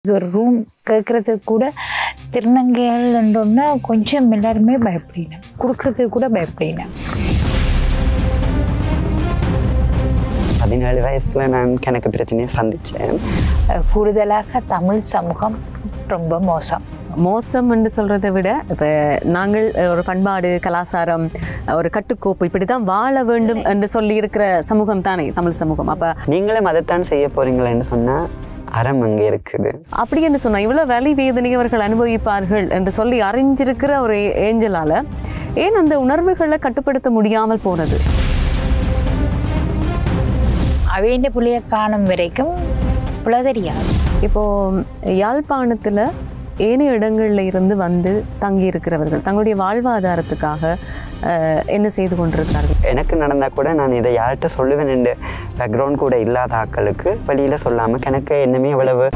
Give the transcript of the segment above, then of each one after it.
இது ஒரு ரூம் கேட்குறதுக்கு கூட திருநங்கைகள்ன்றோன்னா கொஞ்சம் எல்லாருமே பயப்படினேன், கொடுக்குறதுக்கு கூட பயப்படினேன். 17 வயசுல நான் கணக்கு பிரச்சனையை சந்தித்தேன். கூடுதலாக தமிழ் சமூகம் ரொம்ப மோசம் என்று சொல்கிறத விட இப்போ நாங்கள் ஒரு பண்பாடு கலாச்சாரம் ஒரு கட்டுக்கோப்பு இப்படி தான் வாழ வேண்டும் என்று சொல்லி இருக்கிற சமூகம் தானே தமிழ் சமூகம். அப்போ நீங்களும் அதைத்தான் செய்ய போறீங்களேன்னு சொன்னால் அறம் அங்கே இருக்குது. அப்படி என்று சொன்னால் இவ்வளோ வலி வேதனை அவர்கள் அனுபவிப்பார்கள் என்று சொல்லி அறிஞ்சிருக்கிற ஒரு ஏஞ்சலால் ஏன் அந்த உணர்வுகளை கட்டுப்படுத்த முடியாமல் போனது? அவையின் புள்ளிய காணும் வரைக்கும் புலதறியாது. இப்போது யாழ்ப்பாணத்தில் ஏனைய இடங்களில் இருந்து வந்து தங்கி இருக்கிறவர்கள் தங்களுடைய வாழ்வாதாரத்துக்காக என்ன செய்து கொண்டிருக்கிறார்கள்? எனக்கு நடந்தால் கூட நான் இதை யார்கிட்ட சொல்லுவேன் என்று பேக்ரவுண்ட் கூட இல்லாத ஆட்களுக்கு வெளியில் சொல்லாமல் எனக்கு என்னமே எவ்வளவு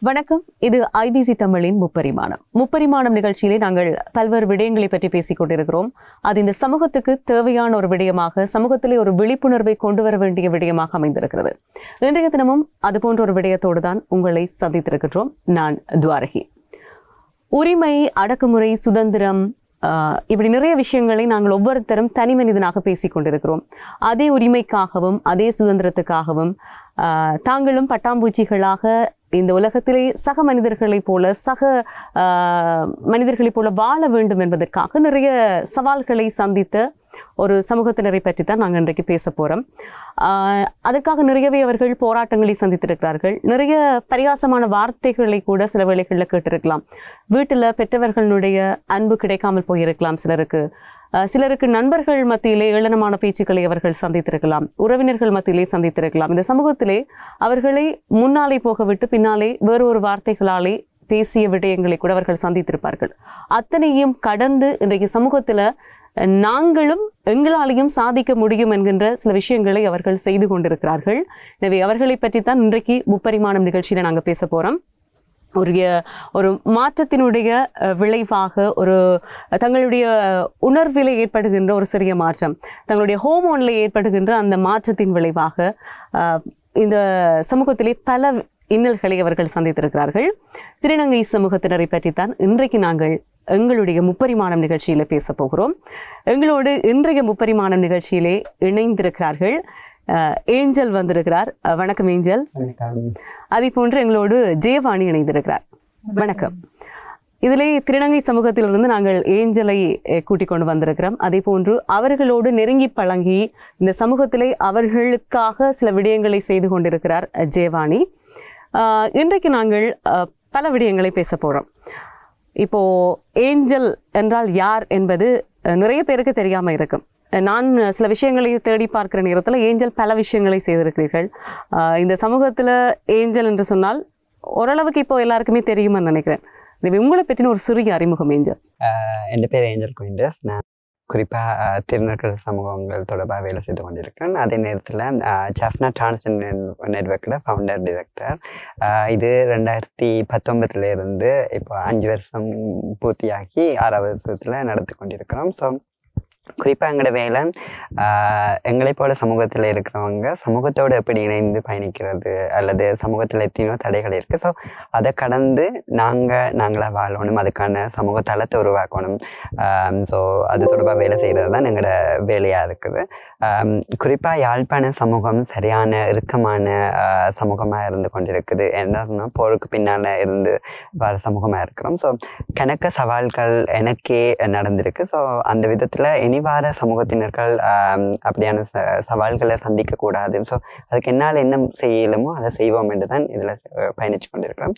வணக்கம். இது ஐபிசி தமிழின் முப்பரிமாணம் நிகழ்ச்சியிலே நாங்கள் பல்வேறு விடயங்களை பற்றி பேசிக் கொண்டிருக்கிறோம். அது இந்த சமூகத்துக்கு தேவையான ஒரு விடயமாக, சமூகத்திலே ஒரு விழிப்புணர்வை கொண்டு வர வேண்டிய விடயமாக அமைந்திருக்கிறது. இன்றைய தினமும் அது போன்ற ஒரு விடயத்தோடு தான் உங்களை சந்தித்திருக்கின்றோம். நான் துவாரகி. உரிமை, அடக்குமுறை, சுதந்திரம், இப்படி நிறைய விஷயங்களை நாங்கள் ஒவ்வொருத்தரும் தனி மனிதனாக பேசிக் கொண்டிருக்கிறோம். அதே உரிமைக்காகவும் அதே சுதந்திரத்துக்காகவும் தாங்களும் பட்டாம்பூச்சிகளாக இந்த உலகத்திலே சக மனிதர்களைப் போல வாழ வேண்டும் என்பதற்காக நிறைய சவால்களை சந்தித்த ஒரு சமூகத்தினரை பற்றி தான் நாங்கள் இன்றைக்கு பேச போகிறோம். அதற்காக நிறையவே அவர்கள் போராட்டங்களை சந்தித்திருக்கிறார்கள். நிறைய பரிகாசமான வார்த்தைகளை கூட சில வேளைகளில் கேட்டிருக்கலாம். வீட்டில் பெற்றவர்களுடைய அன்பு கிடைக்காமல் போயிருக்கலாம். சிலருக்கு நண்பர்கள் மத்தியிலே ஏளனமான பேச்சுக்களை அவர்கள் சந்தித்திருக்கலாம். உறவினர்கள் மத்தியிலே சந்தித்திருக்கலாம். இந்த சமூகத்திலே அவர்களை முன்னாலே போக விட்டு பின்னாலே வேறு ஒரு வார்த்தைகளாலே பேசிய விடயங்களை கூட அவர்கள் சந்தித்திருப்பார்கள். அத்தனையும் கடந்து இன்றைக்கு சமூகத்தில் நாங்களும் எங்களாலையும் சாதிக்க முடியும் என்கின்ற சில விஷயங்களை அவர்கள் செய்து கொண்டிருக்கிறார்கள். எனவே அவர்களை பற்றித்தான் இன்றைக்கு முப்பரிமாணம் நிகழ்ச்சியில நாங்கள் பேச போறோம். ஒரு மாற்றத்தினுடைய விளைவாக தங்களுடைய உணர்வில் ஏற்படுகின்ற ஒரு சிறிய மாற்றம், தங்களுடைய ஹோமோனில் ஏற்படுகின்ற அந்த மாற்றத்தின் விளைவாக இந்த சமூகத்திலே பல இன்னல்களை அவர்கள் சந்தித்திருக்கிறார்கள். திருநங்கை சமூகத்தினரை பற்றித்தான் இன்றைக்கு நாங்கள் எங்களுடைய முப்பரிமாணம் நிகழ்ச்சியில பேச போகிறோம். எங்களோடு இன்றைய முப்பரிமாணம் நிகழ்ச்சியிலே இணைந்திருக்கிறார்கள் ஏஞ்சல் வந்திருக்கிறார். வணக்கம் ஏஞ்சல். அதே போன்று எங்களோடு ஜெயவாணி இணைந்திருக்கிறார். வணக்கம். இதிலே திருநங்கை சமூகத்திலிருந்து நாங்கள் ஏஞ்சலை கூட்டிக் கொண்டு வந்திருக்கிறோம். அதே போன்று அவர்களோடு நெருங்கி பழங்கி இந்த சமூகத்திலே அவர்களுக்காக சில விடயங்களை செய்து கொண்டிருக்கிறார் ஜெயவாணி. இன்றைக்கு நாங்கள் பல விடயங்களை பேச போகிறோம். இப்போ ஏஞ்சல் என்றால் யார் என்பது நிறைய பேருக்கு தெரியாமல் இருக்கும். நான் சில விஷயங்களை தேடி பார்க்கிற நேரத்தில் ஏஞ்சல் பல விஷயங்களை செய்திருக்கிறீர்கள். இந்த சமூகத்தில் ஏஞ்சல் என்று சொன்னால் ஓரளவுக்கு இப்போ எல்லாருக்குமே தெரியுமான்னு நினைக்கிறேன். உங்களை பற்றின ஒரு சிறிய அறிமுகம் ஏஞ்சல். என் பேர் ஏஞ்சல் குயின்டஸ். நான் குறிப்பாக திருநர்கள் சமூகங்கள் தொடர்பாக வேலை செய்து கொண்டிருக்கிறேன். அதே நேரத்தில் ஜஃப்னா டிரான்ஸ்ஜெண்டர் நெட்வொர்க்கில் ஃபவுண்டர் டிரெக்டர். இது 2019 இருந்து இப்போ 5 வருஷம் பூர்த்தியாகி 6வது வருஷத்தில் நடத்தி கொண்டிருக்கிறோம். ஸோ குறிப்பாக எங்களோட வேலை எங்களை போல சமூகத்தில் இருக்கிறவங்க சமூகத்தோடு எப்படி இணைந்து பயணிக்கிறது அல்லது சமூகத்தில் எத்தனையோ தடைகள் இருக்குது. ஸோ அதை கடந்து நாங்களாக வாழணும், அதுக்கான சமூக தளத்தை உருவாக்கணும். ஸோ அது தொடர்பாக வேலை செய்கிறது தான் எங்களோட வேலையாக இருக்குது. குறிப்பாக யாழ்ப்பாண சமூகம் சரியான இறுக்கமான சமூகமாக இருந்து கொண்டிருக்குது. என்ன போருக்கு பின்னால் இருந்து வர சமூகமாக இருக்கிறோம். ஸோ கணக்க சவால்கள் எனக்கே நடந்திருக்கு. ஸோ அந்த விதத்தில் இனிவார சமூகத்தினர்கள் அப்படியான சவால்களை சந்திக்கக்கூடாது. ஸோ அதுக்கு என்னால் என்ன செய்யலுமோ அதை செய்வோம் என்று தான் இதில் பயணித்து கொண்டிருக்கிறோம்.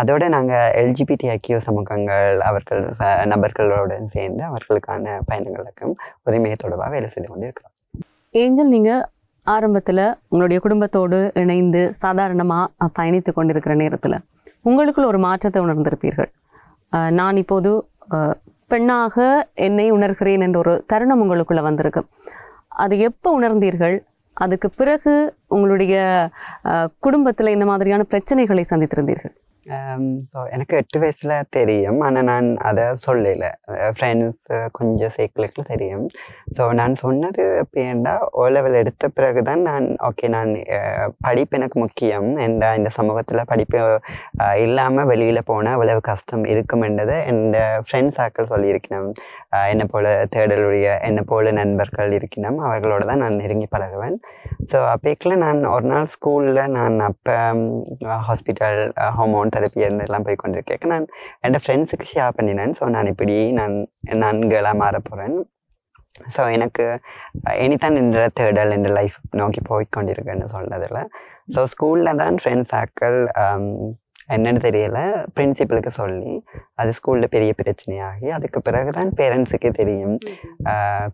அதோடு நாங்கள் LGBTIQ சமூகங்கள் அவர்கள் நபர்களுடன் சேர்ந்து அவர்களுக்கான பயணங்களுக்கும் உரிமையை தொடர்பாக வேலை செய்து கொண்டிருக்கிறோம். ஏஞ்சல், நீங்கள் ஆரம்பத்தில் உங்களுடைய குடும்பத்தோடு இணைந்து சாதாரணமாக பயணித்து கொண்டிருக்கிற நேரத்தில் உங்களுக்குள்ள ஒரு மாற்றத்தை உணர்ந்திருப்பீர்கள். நான் இப்போது பெண்ணாக என்னை உணர்கிறேன் என்ற ஒரு தருணம் உங்களுக்குள்ள வந்திருக்கு. அது எப்போ உணர்ந்தீர்கள்? அதுக்கு பிறகு உங்களுடைய குடும்பத்தில் இந்த மாதிரியான பிரச்சனைகளை சந்தித்திருந்தீர்கள்? ஸோ எனக்கு 8 வயசில் தெரியும், ஆனால் நான் அதை சொல்லலை. ஃப்ரெண்ட்ஸ் கொஞ்சம் சேர்க்கலுக்கு தெரியும். ஸோ நான் சொன்னது எப்படின்னா O level எடுத்த பிறகு தான் நான் நான் படிப்பு எனக்கு முக்கியம், இந்த சமூகத்தில் படிப்பு இல்லாமல் வெளியில் போனால் அவ்வளவு கஷ்டம் இருக்குமென்றதை என் ஃப்ரெண்ட்ஸ் ஆக்கள் சொல்லியிருக்கணும். என்னை போல் தேடலுடைய என்னை போல நண்பர்கள் இருக்கணும், அவர்களோட தான் நான் நெருங்கி பழகுவேன். ஸோ அப்போக்கில் நான் ஒரு நாள் ஸ்கூலில் நான் அப்போ ஹாஸ்பிட்டல் ஹார்மோன் தெரப்பி எல்லாம் போய் கொண்டிருக்கேன். நான் என் ஃப்ரெண்ட்ஸுக்கு ஷேர் பண்ணினேன். ஸோ நான் இப்படி நான் கேர்ளாக மாற போகிறேன். ஸோ எனக்கு இனித்தான் என்ற தேடல் என்ற லைஃப் நோக்கி போய்கொண்டிருக்கேன்னு சொன்னதில். ஸோ ஸ்கூலில் தான் ஃப்ரெண்ட்ஸ் ஆக்கள் என்னென்னு தெரியல பிரின்சிபலுக்கு சொல்லி அது ஸ்கூலில் பெரிய பிரச்சனையாகி அதுக்கு பிறகு தான் பேரண்ட்ஸுக்கே தெரியும்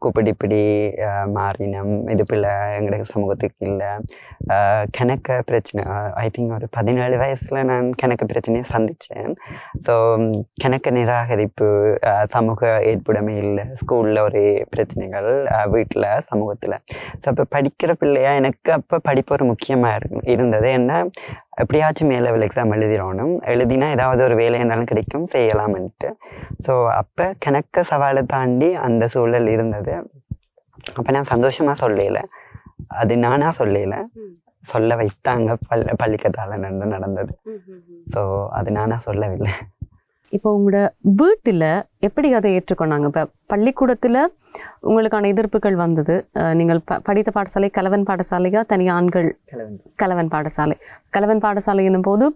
கூப்பிட்டு இப்படி மாறினம் இது பிள்ளை எங்களுக்கு சமூகத்துக்கு இல்லை. கணக்க பிரச்சனை ஐ திங்க் ஒரு 17 வயசில் நான் கணக்கு பிரச்சனையை சந்தித்தேன். ஸோ கணக்கு நிராகரிப்பு, சமூக ஏற்புடைமை இல்லை, ஸ்கூலில் ஒரு பிரச்சனைகள், வீட்டில் சமூகத்தில். ஸோ அப்போ படிக்கிற பிள்ளையா எனக்கு அப்போ படிப்பு ஒரு முக்கியமாக இருந்தது. என்ன எப்படியாச்சும் மேல் எக்ஸாம் எழுதினா ஏதாவது ஒரு வேலை இருந்தாலும் கிடைக்கும் செய்யலாம்ன்ட்டு. ஸோ அப்போ கணக்க சவாலை தாண்டி அந்த சூழல் இருந்தது. அப்போ நான் சந்தோஷமாக சொல்லலை, அது நானாக சொல்லலை, சொல்ல வைத்தாங்க பள்ளிக்கத்தால் நடந்தது. ஸோ அது நானாக சொல்லவில்லை. இப்போ உங்களோட வீட்டில் எப்படி அதை ஏற்றுக்கொண்டாங்க? இப்போ பள்ளிக்கூடத்தில் உங்களுக்கான எதிர்ப்புகள் வந்தது. நீங்கள் படித்த பாடசாலை கலவன் பாடசாலையா தனியாக ஆண்கள்? கலவன் பாடசாலை. கலவன் பாடசாலை என்னும் போது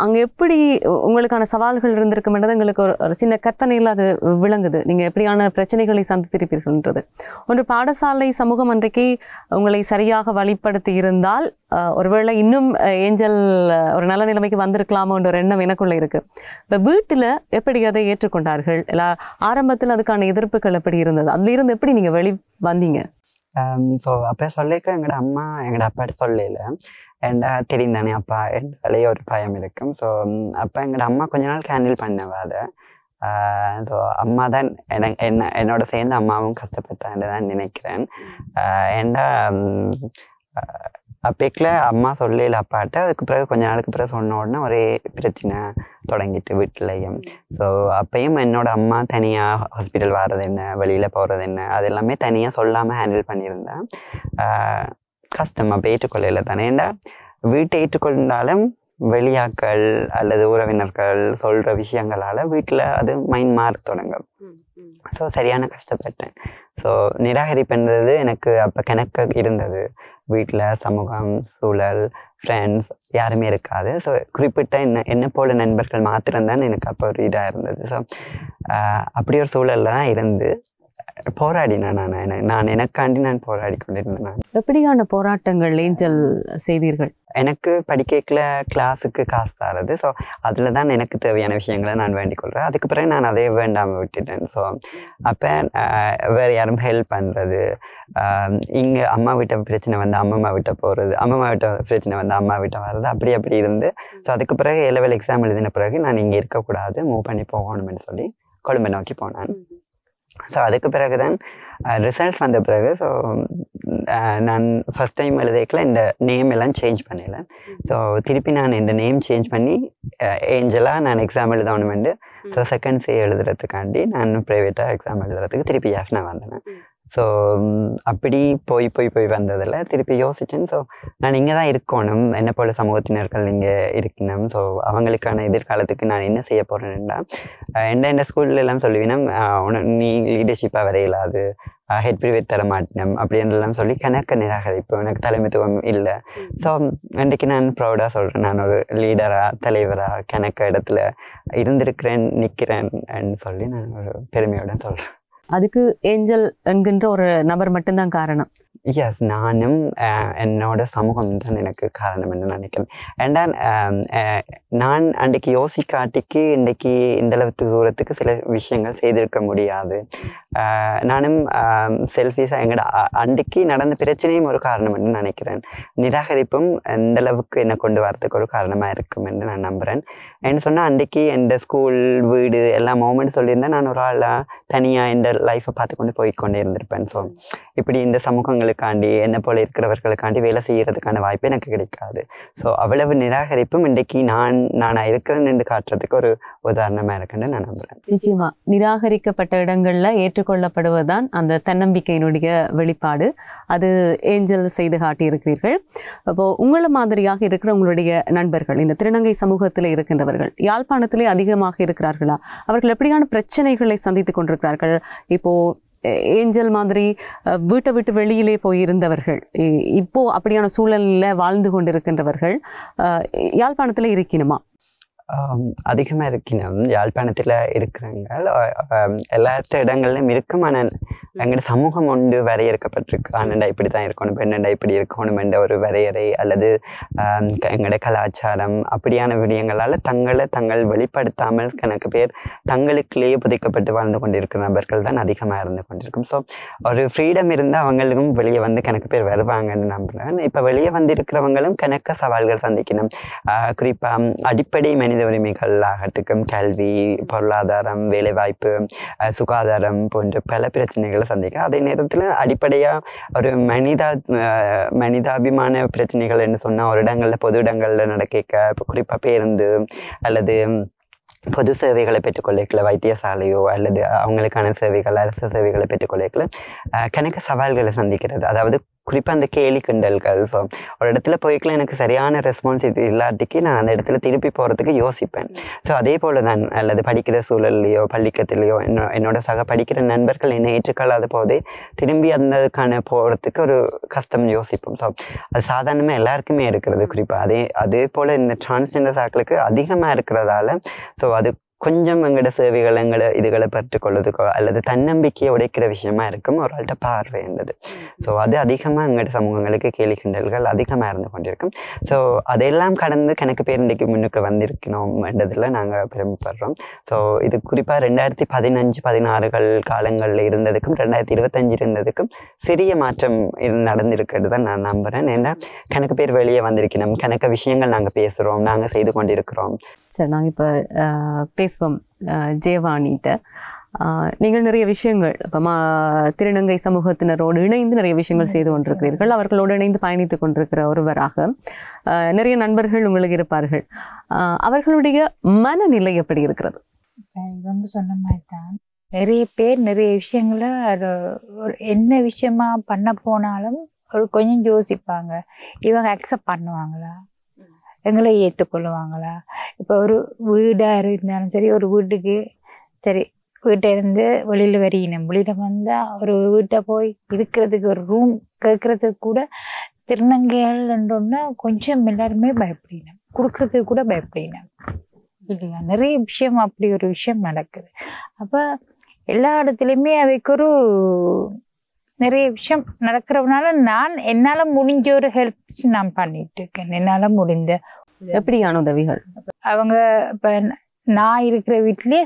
அங்கே எப்படி உங்களுக்கான சவால்கள் இருந்திருக்கும்ன்றது எங்களுக்கு ஒரு சின்ன கற்பனையில் அது விளங்குது. நீங்கள் எப்படியான பிரச்சனைகளை சந்தித்திருப்பீர்கள்ன்றது. ஒரு பாடசாலை சமூகம் அன்றைக்கு உங்களை சரியாக வழிப்படுத்தி இருந்தால் ஒருவேளை இன்னும் ஏஞ்சல் ஒரு நல்ல நிலைமைக்கு வந்திருக்கலாமோன்ற ஒரு எண்ணம் எனக்குள்ளே இருக்குது. இப்போ வீட்டில் எப்படி அதை ஏற்றுக்கொண்டார்கள்? இல்லை ஆரம்பத்தில் அதுக்கான எதிர்ப்புகள் எப்படி இருந்தது? அதுலேருந்து எப்படி நீங்கள் வெளி வந்தீங்க? ஸோ அப்போ சொல்லியிருக்க எங்களோட அம்மா எங்களோட அப்பாட்ட சொல்லல. ஏண்டா தெரியும் தானே அப்பா என்றாலே ஒரு பயம் இருக்கும். ஸோ அப்போ எங்களோட அம்மா கொஞ்ச நாள் ஹேண்டில் பண்ணவா அதை. ஸோ அம்மா தான் என்னோட சேர்ந்து அம்மாவும் கஷ்டப்பட்டான்னு தான் நினைக்கிறேன். ஏண்டா அப்போக்கில் அம்மா சொல்லல அப்பாட்ட. அதுக்கு பிறகு கொஞ்ச நாளுக்கு பிறகு சொன்ன உடனே ஒரே பிரச்சனை தொடங்கிட்டு வீட்டிலையும். ஸோ அப்பையும் என்னோட அம்மா தனியாக ஹாஸ்பிட்டல் வர்றது என்ன, வெளியில் போகிறது என்ன, அது எல்லாமே தனியாக சொல்லாமல் ஹேண்டில் பண்ணியிருந்தேன். கஷ்டமாக ஏற்றுக்கொள்ளல தானே. ஏண்டா வீட்டை ஏற்றுக்கொண்டாலும் வெளியாக்கள் அல்லது உறவினர்கள் சொல்கிற விஷயங்களால் வீட்டில் அது மைண்ட் மாற தொடங்கும். ஸோ சரியான கஷ்டப்பட்டேன். ஸோ நிராகரிப்புன்றது எனக்கு அப்போ கணக்கு இருந்தது. வீட்டில் சமூகம், சூழல், ஃப்ரெண்ட்ஸ் யாருமே இருக்காது. ஸோ குறிப்பிட்ட என்ன போல நண்பர்கள் மாத்திரம்தான் எனக்கு அப்போ ஒரு இதாக இருந்தது. ஸோ அப்படி ஒரு சூழலில் தான் இருந்து போராடினேன். நான் எனக்காண்டி நான் போராடி கொண்டிருந்தேன். நான் எப்படியான போராட்டங்கள் ஏஞ்சல் செய்தீர்கள்? எனக்கு படிக்கல கிளாஸுக்கு காசு தரது. ஸோ அதில் தான் எனக்கு தேவையான விஷயங்களை நான் வேண்டிக் கொள்கிறேன். அதுக்கு பிறகு நான் அதே வேண்டாமல் விட்டுட்டேன். ஸோ அப்போ வேறு யாரும் ஹெல்ப் பண்ணுறது, இங்கே அம்மா வீட்டை பிரச்சனை வந்து அம்மா வீட்டை போகிறது, அம்மா வீட்டை பிரச்சனை வந்து அம்மா வீட்டை வர்றது, அப்படி இருந்து. ஸோ அதுக்கு பிறகு A-level எக்ஸாம் எழுதின பிறகு நான் இங்கே இருக்கக்கூடாது, மூவ் பண்ணி போகணும்னு சொல்லி கொழும்பை நோக்கி போனேன். ஸோ அதுக்கு பிறகு தான் ரிசல்ட்ஸ் வந்த பிறகு ஸோ நான் ஃபஸ்ட் டைம் எழுதிக்கல இந்த நேம் எல்லாம் சேஞ்ச் பண்ணல. ஸோ திருப்பி நான் இந்த நேம் சேஞ்ச் பண்ணி ஏஞ்சலாக நான் எக்ஸாம் எழுதணுமெண்டு. ஸோ செகண்ட் சே எழுதுறதுக்காண்டி நான் ப்ரைவேட்டாக எக்ஸாம் எழுதுறதுக்கு திருப்பி நான் வந்தேன். ஸோ அப்படி போய் வந்ததில் திருப்பி யோசிச்சேன். ஸோ நான் இங்கே தான் இருக்கணும், என்ன போல சமூகத்தினர்கள் இங்கே இருக்கணும். ஸோ அவங்களுக்கான எதிர்காலத்துக்கு நான் என்ன செய்ய போகிறேன்னா எந்த ஸ்கூல்ல எல்லாம் சொல்லுவீனா நீ லீடர்ஷிப்பாக வரையலாது, ஹெட் ப்ரைவேட் தர மாட்டேன் அப்படின்லாம் சொல்லி கணக்க நிராகரிப்பு, எனக்கு தலைமைத்துவம் இல்லை. ஸோ இன்றைக்கு நான் ப்ரௌடாக சொல்கிறேன், நான் ஒரு லீடராக தலைவராக கணக்க இடத்துல இருந்திருக்கிறேன், நிற்கிறேன்னு சொல்லி நான் ஒரு பெருமையோட சொல்கிறேன். அதுக்கு ஏஞ்சல் என்கின்ற ஒரு நபர் மட்டும்தான் காரணம்? எஸ், நானும் என்னோட சமூகம் தான் எனக்கு காரணம் என்று நினைக்கிறேன். ஏண்டா நான் அன்றைக்கு யோசிக்காட்டிக்கு இன்றைக்கு இந்தளவுக்கு தூரத்துக்கு சில விஷயங்கள் செய்திருக்க முடியாது. நானும் செல்ஃபிஸாக எங்களோட அன்றைக்கு நடந்த பிரச்சனையும் ஒரு காரணம் என்று நினைக்கிறேன். நிராகரிப்பும் எந்த அளவுக்கு என்னை கொண்டு வரதுக்கு ஒரு காரணமாக இருக்கும் என்று நான் நம்புகிறேன். என்ன சொன்னால் அன்றைக்கு என் ஸ்கூல் வீடு எல்லா மூமெண்ட் சொல்லியிருந்தேன், நான் ஒரு ஆளாக தனியாக என் லைஃப்பை பார்த்து கொண்டு போய்கொண்டே இருந்திருப்பேன். ஸோ இப்படி இந்த சமூகங்களுக்காண்டி என்ன போல இருக்கிறவர்களுக்காண்டி வேலை செய்கிறதுக்கான வாய்ப்பு எனக்கு கிடைக்காது. ஸோ அவ்வளவு நிராகரிப்பும் இன்றைக்கு நானாக இருக்கிறேன் என்று காட்டுறதுக்கு ஒரு உதாரணமாக இருக்குன்னு நான் நம்புகிறேன். நிச்சயமா நிராகரிக்கப்பட்ட இடங்கள்ல ஏற்றுக்கொள்ளப்படுவதுதான் அந்த தன்னம்பிக்கையினுடைய வெளிப்பாடு. அது ஏஞ்சல் செய்து காட்டியிருக்கிறீர்கள். அப்போ உங்களை மாதிரியாக இருக்கிற உங்களுடைய நண்பர்கள் இந்த திருநங்கை சமூகத்தில் இருக்கின்றவர்கள் யாழ்ப்பாணத்திலே அதிகமாக இருக்கிறார்களா? அவர்கள் எப்படியான பிரச்சனைகளை சந்தித்துக் கொண்டிருக்கிறார்கள்? இப்போ ஏஞ்சல் மாதிரி வீட்டை விட்டு வெளியிலே போயிருந்தவர்கள் இப்போ அப்படியான சூழலில் வாழ்ந்து கொண்டிருக்கின்றவர்கள் யாழ்ப்பாணத்தில் இருக்கணுமா? அதிகமாக இருக்கணும். யாழ்ப்பாணத்தில் இருக்கிறாங்க எல்லாத்த இடங்கள்லையும் இருக்கும். ஆனால் எங்களோட சமூகம் ஒன்று வரையறுக்கப்பட்டிருக்கு. ஆனண்டா இப்படி தான் இருக்கணும், பெண்ணண்டா இப்படி இருக்கணும் என்ற ஒரு வரையறை அல்லது எங்களோட கலாச்சாரம் அப்படியான விடயங்களால் தங்கள் வெளிப்படுத்தாமல் கணக்கு பேர் தங்களுக்குள்ளேயே புதைக்கப்பட்டு வாழ்ந்து கொண்டிருக்கிற நபர்கள் தான் அதிகமாக இருந்து கொண்டிருக்கும். ஸோ ஒரு ஃப்ரீடம் இருந்தால் அவங்களுக்கும் வெளியே வந்து கணக்கு பேர் வருவாங்கன்னு நம்புகிறேன். இப்போ வெளியே வந்திருக்கிறவங்களும் கணக்க சவால்கள் சந்திக்கணும். குறிப்பாக அடிப்படை மனித உரிமைகள் ஆகட்டுக்கும் கல்வி, பொருளாதாரம், வேலைவாய்ப்பு, சுகாதாரம் போன்ற பல பிரச்சனைகளை சந்திக்க, அதே நேரத்தில் அடிப்படையாக ஒரு மனிதாபிமான பிரச்சனைகள் என்று சொன்னால் ஒரு இடங்களில் பொது இடங்களில் நடக்க குறிப்பாக பேருந்து அல்லது பொது சேவைகளை பெற்றுக்கொள்ளல, வைத்தியசாலையோ அல்லது அவங்களுக்கான சேவைகள் அரசு சேவைகளை பெற்றுக்கொள்ளல கணக்கு சவால்களை சந்திக்கிறது. அதாவது குறிப்பாக அந்த கேலி கிண்டல்கள். ஸோ ஒரு இடத்துல போய்க்கலாம் எனக்கு சரியான ரெஸ்பான்சிபிலிட்டி இல்லாட்டிக்கு நான் அந்த இடத்துல திருப்பி போகிறதுக்கு யோசிப்பேன். ஸோ அதே போல் தான் அல்லது படிக்கிற சூழல்லையோ பள்ளிக்கத்திலையோ என்னோட சக படிக்கிற நண்பர்கள் என்னை ஏற்றுக்கொள்ளாத போதே திரும்பி அந்ததுக்கான போகிறதுக்கு ஒரு கஷ்டம் யோசிப்போம். ஸோ அது சாதாரணமாக எல்லாருக்குமே இருக்கிறது. குறிப்பாக அதே போல் இந்த டிரான்ஸ்ஜெண்டர் ஆக்களுக்கு அதிகமாக இருக்கிறதால ஸோ அது கொஞ்சம் எங்களோட சேவைகள் எங்களை இதுகளை பெற்றுக்கொள்வதுக்கோ அல்லது தன்னம்பிக்கையை உடைக்கிற விஷயமா இருக்கும் ஒரு ஆள்கிட்ட பார்வை என்பது. ஸோ அது அதிகமாக எங்களோட சமூகங்களுக்கு கேலி கிண்டல்கள் அதிகமாக இருந்து கொண்டிருக்கும். ஸோ அதையெல்லாம் கடந்து கணக்கு பேர் இன்றைக்கு முன்னுக்கு வந்திருக்கணும் என்றதில் நாங்கள் பெருமைப்படுறோம். ஸோ இது குறிப்பாக 2015-16 காலங்களில் இருந்ததுக்கும் 2025 இருந்ததுக்கும் சிறிய மாற்றம் நடந்திருக்கிறது தான் நான் நம்புகிறேன். ஏன்னா கணக்கு பேர் வெளியே வந்திருக்கணும், கணக்கு விஷயங்கள் நாங்கள் பேசுகிறோம், நாங்கள் செய்து கொண்டிருக்கிறோம். சரி, நாங்கள் இப்போ பேசுவோம் ஜெயவாணிகிட்ட. நீங்கள் நிறைய விஷயங்கள் இப்போ திருநங்கை சமூகத்தினரோடு இணைந்து நிறைய விஷயங்கள் செய்து கொண்டிருக்கிறீர்கள். அவர்களோடு இணைந்து பயணித்து கொண்டிருக்கிற ஒருவராக நிறைய நண்பர்கள் உங்களுக்கு இருப்பார்கள். அவர்களுடைய மனநிலை எப்படி இருக்கிறது? இவங்க சொன்ன மாதிரி தான் நிறைய பேர் நிறைய விஷயங்களை என்ன விஷயமா பண்ண போனாலும் ஒரு கொஞ்சம் யோசிப்பாங்க. இவங்க அக்செப்ட் பண்ணுவாங்களா, எங்களை ஏற்றுக்கொள்ளுவாங்களா? இப்போ ஒரு வீடாக இருந்தாலும் சரி, ஒரு வீட்டுக்கு சரி வீட்டை இருந்து வெளியில் வரையினோம், வெளியில் வந்தால் ஒரு வீட்டை போய் இருக்கிறதுக்கு ஒரு ரூம் கேட்குறதுக்கு கூட திருநங்கைகள்ன்றோன்னா கொஞ்சம் எல்லாருமே பயப்படினோம், கொடுக்குறதுக்கு கூட பயப்படினோம் இல்லையா? நிறைய விஷயம் அப்படி ஒரு விஷயம் நடக்குது. அப்போ எல்லா இடத்துலையுமே அவைக்கு ஒரு நிறைய விஷயம் நடக்கிறதுனால நான் என்னால் முடிஞ்ச ஒரு ஹெல்ப்ஸ் நான் பண்ணிட்டு இருக்கேன். என்னால் முடிந்த எப்படியான உதவிகள் அவங்க இப்போ நான் இருக்கிற வீட்லேயே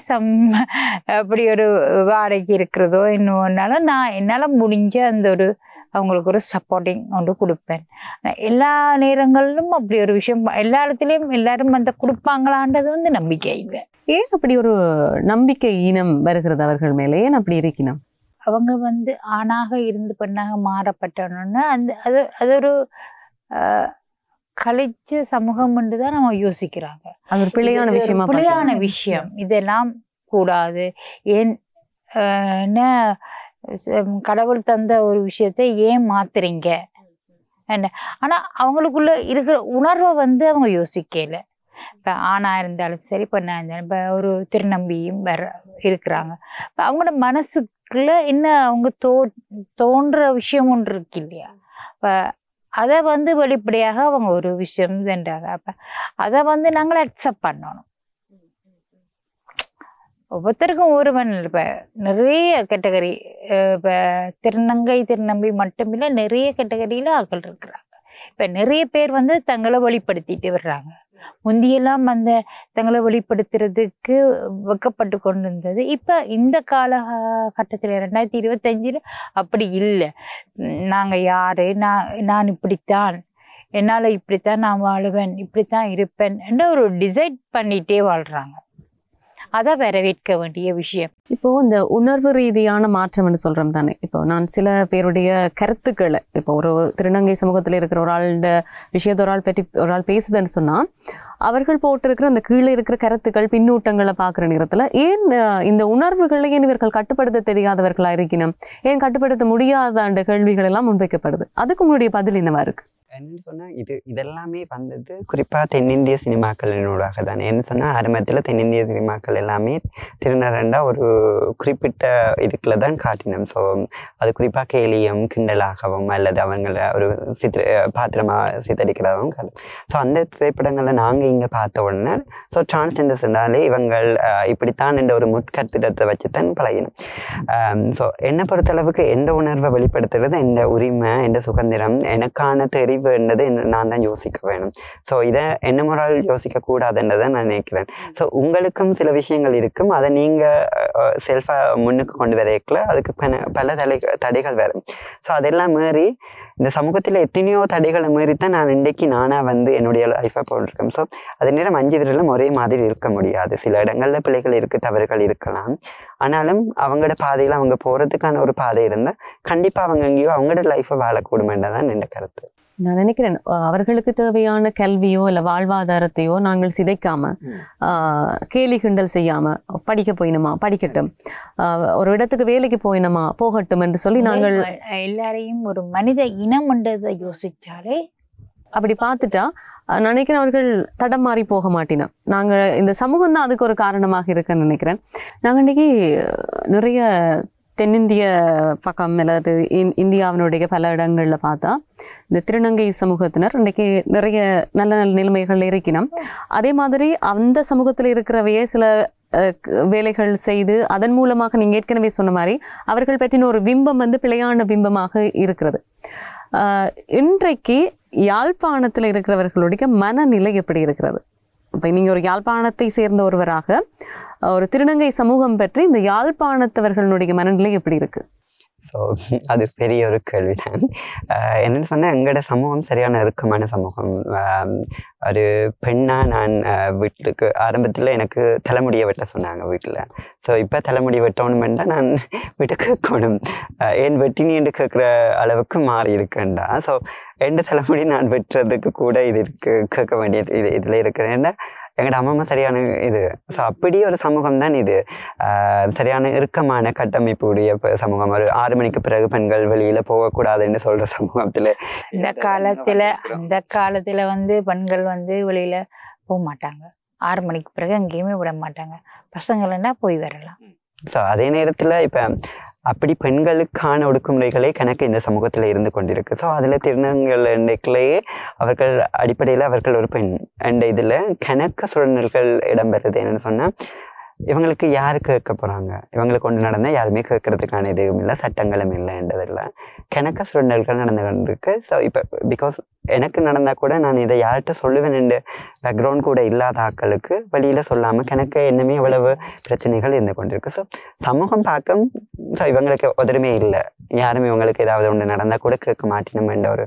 அப்படி ஒரு வாடகைக்கு இருக்கிறதோ இன்னொன்னாலும் நான் என்னால் முடிஞ்ச அந்த ஒரு அவங்களுக்கு ஒரு சப்போர்ட்டிங் ஒன்று கொடுப்பேன். எல்லா நேரங்களிலும் அப்படி ஒரு விஷயம் எல்லா இடத்துலையும் எல்லாரும் அந்த கொடுப்பாங்களான்றது வந்து நம்பிக்கை இல்லை. ஏன் அப்படி ஒரு நம்பிக்கை ஈனம் வருகிறது அவர்கள் மேலே? ஏன் அப்படி இருக்கணும்? அவங்க வந்து ஆணாக இருந்து பெண்ணாக மாறப்பட்டோன்னா அது ஒரு கழிச்ச சமூகம் என்று தான் நம்ம யோசிக்கிறாங்க. அது ஒரு பிள்ளையான விஷயமா, பிள்ளையான விஷயம், இதெல்லாம் கூடாது. ஏன் கடவுள் தந்த ஒரு விஷயத்தை ஏன் மாத்துறீங்க என்ன? ஆனா அவங்களுக்குள்ள இருக்கிற உணர்வை வந்து அவங்க யோசிக்கல. இப்போ ஆணா இருந்தாலும் சரி, பெண்ணா இருந்தாலும் இப்போ ஒரு திருநம்பியும் இருக்கிறாங்க. இப்போ அவங்களோட மனசுக்குள்ள என்ன அவங்க தோன்ற விஷயம் ஒன்று இருக்கு இல்லையா? இப்போ அதை வந்து வெளிப்படையாக அவங்க ஒரு விஷயம் சென்றாங்க. அப்போ அதை வந்து நாங்கள் அக்செப்ட் பண்ணணும். ஒவ்வொருத்தருக்கும் ஒருவன் இப்போ நிறைய கேட்டகரி, இப்போ திருநம்பி மட்டுமில்லை, நிறைய கேட்டகரியில் ஆக்கள் இருக்கிறாங்க. இப்போ நிறைய பேர் வந்து தங்களை வெளிப்படுத்திட்டு வர்றாங்க. முந்தியெல்லாம் அந்த தங்களை வெளிப்படுத்துறதுக்கு வெக்கப்பட்டு கொண்டு இருந்தது. இப்போ இந்த காலகட்டத்தில் 2025 அப்படி இல்லை. நாங்கள் யாரு, நான் இப்படித்தான், என்னால் இப்படித்தான் நான் வாழுவேன், இப்படித்தான் இருப்பேன் என்ற ஒரு டிசைட் பண்ணிட்டே வாழ்கிறாங்க. அதை வரவேற்க வேண்டிய விஷயம். இப்போ இந்த உணர்வு ரீதியான மாற்றம்னு சொல்றோம் தானே. இப்போ நான் சில பேருடைய கருத்துக்களை, இப்போ ஒரு திருநங்கை சமூகத்தில் இருக்கிற ஒரு ஆளோட விஷயத்தை ஒரு ஆள் பேசுதுன்னு சொன்னா, அவர்கள் போட்டிருக்கிற அந்த கீழே இருக்கிற கருத்துக்கள் பின்னூட்டங்களை பார்க்குற நேரத்தில் ஏன் இந்த உணர்வுகளை ஏன் இவர்கள் கட்டுப்படுத்த தெரியாதவர்களா இருக்கணும், ஏன் கட்டுப்படுத்த முடியாத அந்த கேள்விகள் எல்லாம் முன்வைக்கப்படுது. அதுக்கு உங்களுடைய பதில் என்னவா இருக்கு? என்னன்னு சொன்னால் இதெல்லாமே வந்தது குறிப்பாக தென்னிந்திய சினிமாக்களினூடாக தானே. என்ன சொன்னால் ஆரம்பத்தில் தென்னிந்திய சினிமாக்கள் எல்லாமே திருநரண்டா ஒரு குறிப்பிட்ட இதுக்குள்ள தான் காட்டினோம். ஸோ அது குறிப்பாக கேலியும் கிண்டலாகவும் அல்லது அவங்கள ஒரு பாத்திரமாக சித்தரிக்கிறதாகவும் காட்டும். ஸோ அந்த திரைப்படங்களில் நாங்கள் இங்கே பார்த்த உடனே ஸோ டிரான்ஸ்ஜெண்டர்ஸ் என்றாலே இவங்கள் இப்படித்தான் என்ற ஒரு முற்கருத்திடத்தை வச்சு தான் பழகினோம். ஸோ என்னை பொறுத்தளவுக்கு எந்த உணர்வை வெளிப்படுத்துறது, எந்த உரிமை, எந்த சுதந்திரம், எனக்கான தெரிவு என்றது நான் தான் யோசிக்க வேணும். ஸோ இதை என்ன முறையில் யோசிக்க கூடாதுன்றதை நான் நினைக்கிறேன். ஸோ உங்களுக்கும் சில விஷயங்கள் இருக்கும், அதை நீங்கள் செல்ஃபாக முன்னுக்கு கொண்டு வரைக்கல, அதுக்கு பல தடைகள் வரும். ஸோ அதெல்லாம் மீறி இந்த சமூகத்தில் எத்தனையோ தடைகளை மீறித்தான் நான் இன்றைக்கு நானாக என்னுடைய லைஃப்பை போட்டிருக்கேன். ஸோ அதே நேரம் 5 விரலும் ஒரே மாதிரி இருக்க முடியாது. சில இடங்களில் பிள்ளைகள் தவறுகள் இருக்கலாம். ஆனாலும் அவங்களோட பாதையில் அவங்க போகிறதுக்கான ஒரு பாதை இருந்தால் கண்டிப்பாக அவங்க எங்கேயோ அவங்களோட லைஃப்பை வாழக்கூடுமென்றதான் என்னோட கருத்து. நான் நினைக்கிறேன் அவர்களுக்கு தேவையான கல்வியோ இல்லை வாழ்வாதாரத்தையோ நாங்கள் சிதைக்காம, கேலி கிண்டல் செய்யாம, படிக்க போயினமா படிக்கட்டும், ஒரு இடத்துக்கு வேலைக்கு போயினமா போகட்டும் என்று சொல்லி நாங்கள் எல்லாரையும் ஒரு மனித இனம் என்றதை யோசிச்சாலே, அப்படி பார்த்துட்டா நினைக்கிறேன் அவர்கள் தடம் மாறி போக மாட்டினோம். நாங்கள் இந்த சமூகம் தான் அதுக்கு ஒரு காரணமாக இருக்குன்னு நினைக்கிறேன். நாங்கள் இன்றைக்கி நிறைய தென்னிந்திய பக்கம் அல்லது இந்தியாவினுடைய பல இடங்களில் பார்த்தா இந்த திருநங்கை சமூகத்தினர் இன்றைக்கி நிறைய நல்ல நல்ல நிலைமைகள் இருக்கணும். அதே மாதிரி அந்த சமூகத்தில் இருக்கிறவையே சில வேலைகள் செய்து அதன் மூலமாக நீங்கள் ஏற்கனவே சொன்ன மாதிரி அவர்கள் பற்றின ஒரு பிம்பம் பிழையான பிம்பமாக இருக்கிறது. இன்றைக்கு யாழ்ப்பாணத்தில் இருக்கிறவர்களுடைய மனநிலை எப்படி இருக்கிறது? இப்போ நீங்கள் ஒரு யாழ்ப்பாணத்தை சேர்ந்த ஒருவராக ஒரு திருநங்கை சமூகம் பற்றி இந்த யாழ்ப்பாணத்தவர்களுடைய மனநிலை எப்படி இருக்கு? ஸோ அது பெரிய ஒரு கேள்விதான். என்னென்னு சொன்னால் எங்களோட சமூகம் சரியான இறுக்கமான சமூகம். ஒரு பெண்ணாக நான் வீட்டுக்கு ஆரம்பத்தில் எனக்கு தலைமுடியை வெட்ட சொன்னாங்க வீட்டில். ஸோ இப்போ தலைமுடி வெட்டணுமெண்டா நான் வீட்டுக்கு கேட்கணும், ஏன் வெட்டினின்னு கேட்குற அளவுக்கு மாறி இருக்கேன்டா. ஸோ எந்த தலைமுடி நான் வெட்டுறதுக்கு கூட இது கேட்க வேண்டியது இதில் இருக்கிறேன்னா எங்களோட அம்மா சரியான இது. ஸோ அப்படி ஒரு சமூகம் தான் இது. சரியான இறுக்கமான கட்டமைப்பு உடைய சமூகம். ஒரு 6 மணிக்கு பிறகு பெண்கள் வெளியில போகக்கூடாதுன்னு சொல்ற சமூகத்துல அந்த காலத்துல பெண்கள் வெளியில போக மாட்டாங்க. 6 மணிக்கு பிறகு எங்கேயுமே விட மாட்டாங்க. பசங்கள்னா போய் வரலாம். ஸோ அதே நேரத்துல இப்ப அப்படி பெண்களுக்கான ஒடுக்குமுறைகளே கணக்கு இந்த சமூகத்தில் இருந்து கொண்டிருக்கு. ஸோ அதில் திருநங்கைகளேயே அவர்கள் அடிப்படையில் அவர்கள் ஒரு பெண் அண்ட் இதில் கணக்க சூழ்நிலைகள் இடம்பெறுது. என்னென்னு சொன்னால் இவங்களுக்கு யார் கேட்க போகிறாங்க, இவங்களுக்கு கொண்டு நடந்தால் யாருமே கேட்கறதுக்கான இதுவும் இல்லை, சட்டங்களும் இல்லைன்றதில்லை, கணக்க சூழ்நிலைகள் நடந்து கொண்டிருக்கு. ஸோ இப்போ பிகாஸ் எனக்கு நடந்தால் கூட நான் இதை யார்கிட்ட சொல்லுவேன் என்ற பேக்ரவுண்ட் கூட இல்லாத ஆட்களுக்கு வெளியில் சொல்லாமல் கணக்கு என்னமே இவ்வளவு பிரச்சனைகள் இருந்து கொண்டிருக்கு. ஸோ சமூகம் பார்க்க ஸோ இவங்களுக்கு ஒதுமே இல்லை, யாருமே இவங்களுக்கு ஏதாவது ஒன்று நடந்தால் கூட கேட்க மாட்டினோம் என்ற ஒரு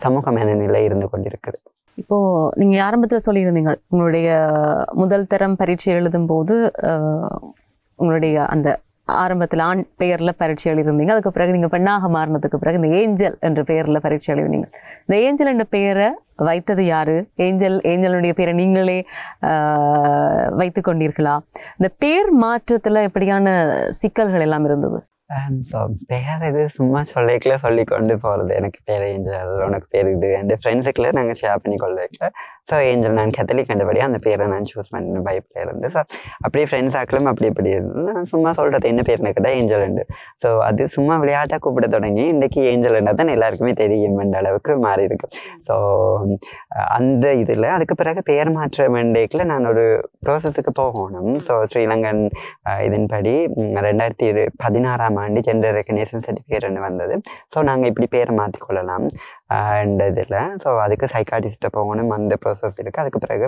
சமூக மனநிலை இருந்து கொண்டிருக்குது. இப்போது நீங்கள் ஆரம்பத்தில் சொல்லியிருந்தீங்க உங்களுடைய முதல் தரம் பரீட்சை எழுதும் போது உங்களுடைய அந்த ஆரம்பத்தில் ஆண் பெயரில் பரீட்சை எழுதியிருந்தீங்க. அதுக்கு பிறகு நீங்கள் பெண்ணாக மாறினதுக்கு பிறகு இந்த ஏஞ்சல் என்ற பெயரில் பரீட்சை எழுதினீங்க. இந்த ஏஞ்சல் என்ற பெயரை வைத்தது யார்? ஏஞ்சலுடைய பேரை நீங்களே வைத்து கொண்டீர்களா? இந்த பேர் மாற்றத்தில் எப்படியான சிக்கல்கள் எல்லாம் இருந்தது? ஸோ பேர் இது சும்மா சொல்லிக்கல சொல்லி கொண்டு போகிறது. எனக்கு பேர் ஏஞ்சல், உனக்கு பேர் இது, என் ஃப்ரெண்ட்ஸுக்குள்ள நாங்கள் ஷேர் பண்ணி கொள்ளைக்கல. ஸோ ஏஞ்சல் நான் கத்தலிக் கண்டபடி அந்த பேரை நான் சூஸ் பண்ண பைப்பில் இருந்து. ஸோ அப்படியே ஃப்ரெண்ட்ஸ் ஆக்கலும் அப்படி இருந்து நான் சும்மா சொல்கிறது என்ன பேர்னு கேட்டால் ஏஞ்சல் உண்டு. ஸோ அது சும்மா விளையாட்டாக கூப்பிட தொடங்கி இன்றைக்கி ஏஞ்சல் உண்டா தான் எல்லாருக்குமே தெரியும் என்ற அளவுக்கு மாறி இருக்கு. ஸோ அந்த இதில் அதுக்கு பிறகு பெயர் மாற்ற வேண்டியக்கில் நான் ஒரு ப்ராசஸுக்கு போகணும். ஸோ ஸ்ரீலங்கன் இதன்படி 2016ஆம் ஆண்டு ஜெண்டர் ரெகக்னேஷன் சர்டிஃபிகேட்னு வந்தது. ஸோ நாங்கள் இப்படி பேரை மாற்றிக்கொள்ளலாம் அண்ட் இதில். ஸோ அதுக்கு சைக்காட்டிஸ்ட்டை போகணும், அந்த ப்ராசஸ் இருக்குது. அதுக்கு பிறகு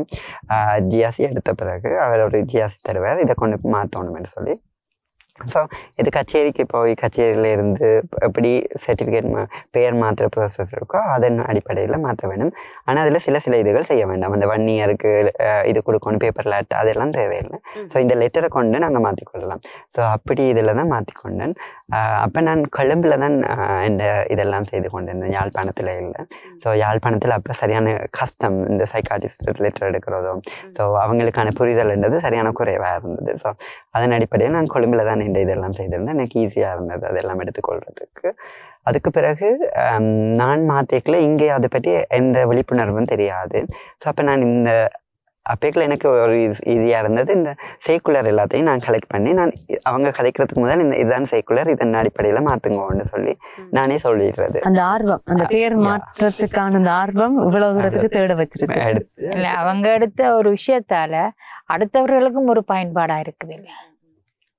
ஜிஆர்சி எடுத்த பிறகு அவர் ஒரு ஜிஆர்சி தருவார், இதை கொண்டு மாற்றணும்னு சொல்லி. ஸோ இது கச்சேரிக்கு போய் கச்சேரியில் இருந்து எப்படி சர்டிஃபிகேட் பேர் மாற்றுற ப்ராசஸ் இருக்கோ அதன் அடிப்படையில் மாற்ற வேண்டும். ஆனால் அதில் சில இதுகள் செய்ய வேண்டாம். அந்த 1 இயருக்கு இது கொடுக்கணும், பேப்பர் லெட்டர் அதெல்லாம் தேவையில்லை. ஸோ இந்த லெட்டரை கொண்டு நாங்கள் மாற்றிக்கொள்ளலாம். ஸோ அப்படி இதில் தான் மாற்றிக்கொண்டேன். அப்போ நான் கொழும்பில் தான் இந்த இதெல்லாம் செய்து கொண்டிருந்தேன், யாழ்ப்பாணத்தில் இல்லை. ஸோ யாழ்ப்பாணத்தில் அப்போ சரியான கஷ்டம் இந்த சைக்காட்டிஸ்ட் லெட்டர் எடுக்கிறதோ. ஸோ அவங்களுக்கான புரிதல்ன்றது சரியான குறைவாக இருந்தது. ஸோ அதன் அடிப்படையில் நான் கொழும்பில் தான் இந்த இதெல்லாம் செய்திருந்தேன். எனக்கு ஈஸியாக இருந்தது அதெல்லாம் எடுத்துக்கொள்கிறதுக்கு. அதுக்கு பிறகு நான் மாற்றிக்கல, இங்கே அதை பற்றி எந்த விழிப்புணர்வும் தெரியாது. ஸோ அப்போ நான் இந்த அப்பேக்கில் எனக்கு ஒரு ஈஸியாக இருந்தது. இந்த சைக்குலர் எல்லாத்தையும் நான் கலெக்ட் பண்ணி நான் அவங்க கதைக்கிறதுக்கு முதல் இதுதான் சைக்குலர், இதன் அடிப்படையில் மாற்றுங்கன்னு சொல்லி நானே சொல்லிடுறது. அந்த ஆர்வம், அந்த பேர் மாற்றத்துக்கான அந்த ஆர்வம் இவ்வளவு தூரத்துக்கு தேட வச்சிருக்கு. எடுத்து இல்லை அவங்க எடுத்த ஒரு விஷயத்தால அடுத்தவர்களுக்கும் ஒரு பயன்பாடாக இருக்குது இல்லை.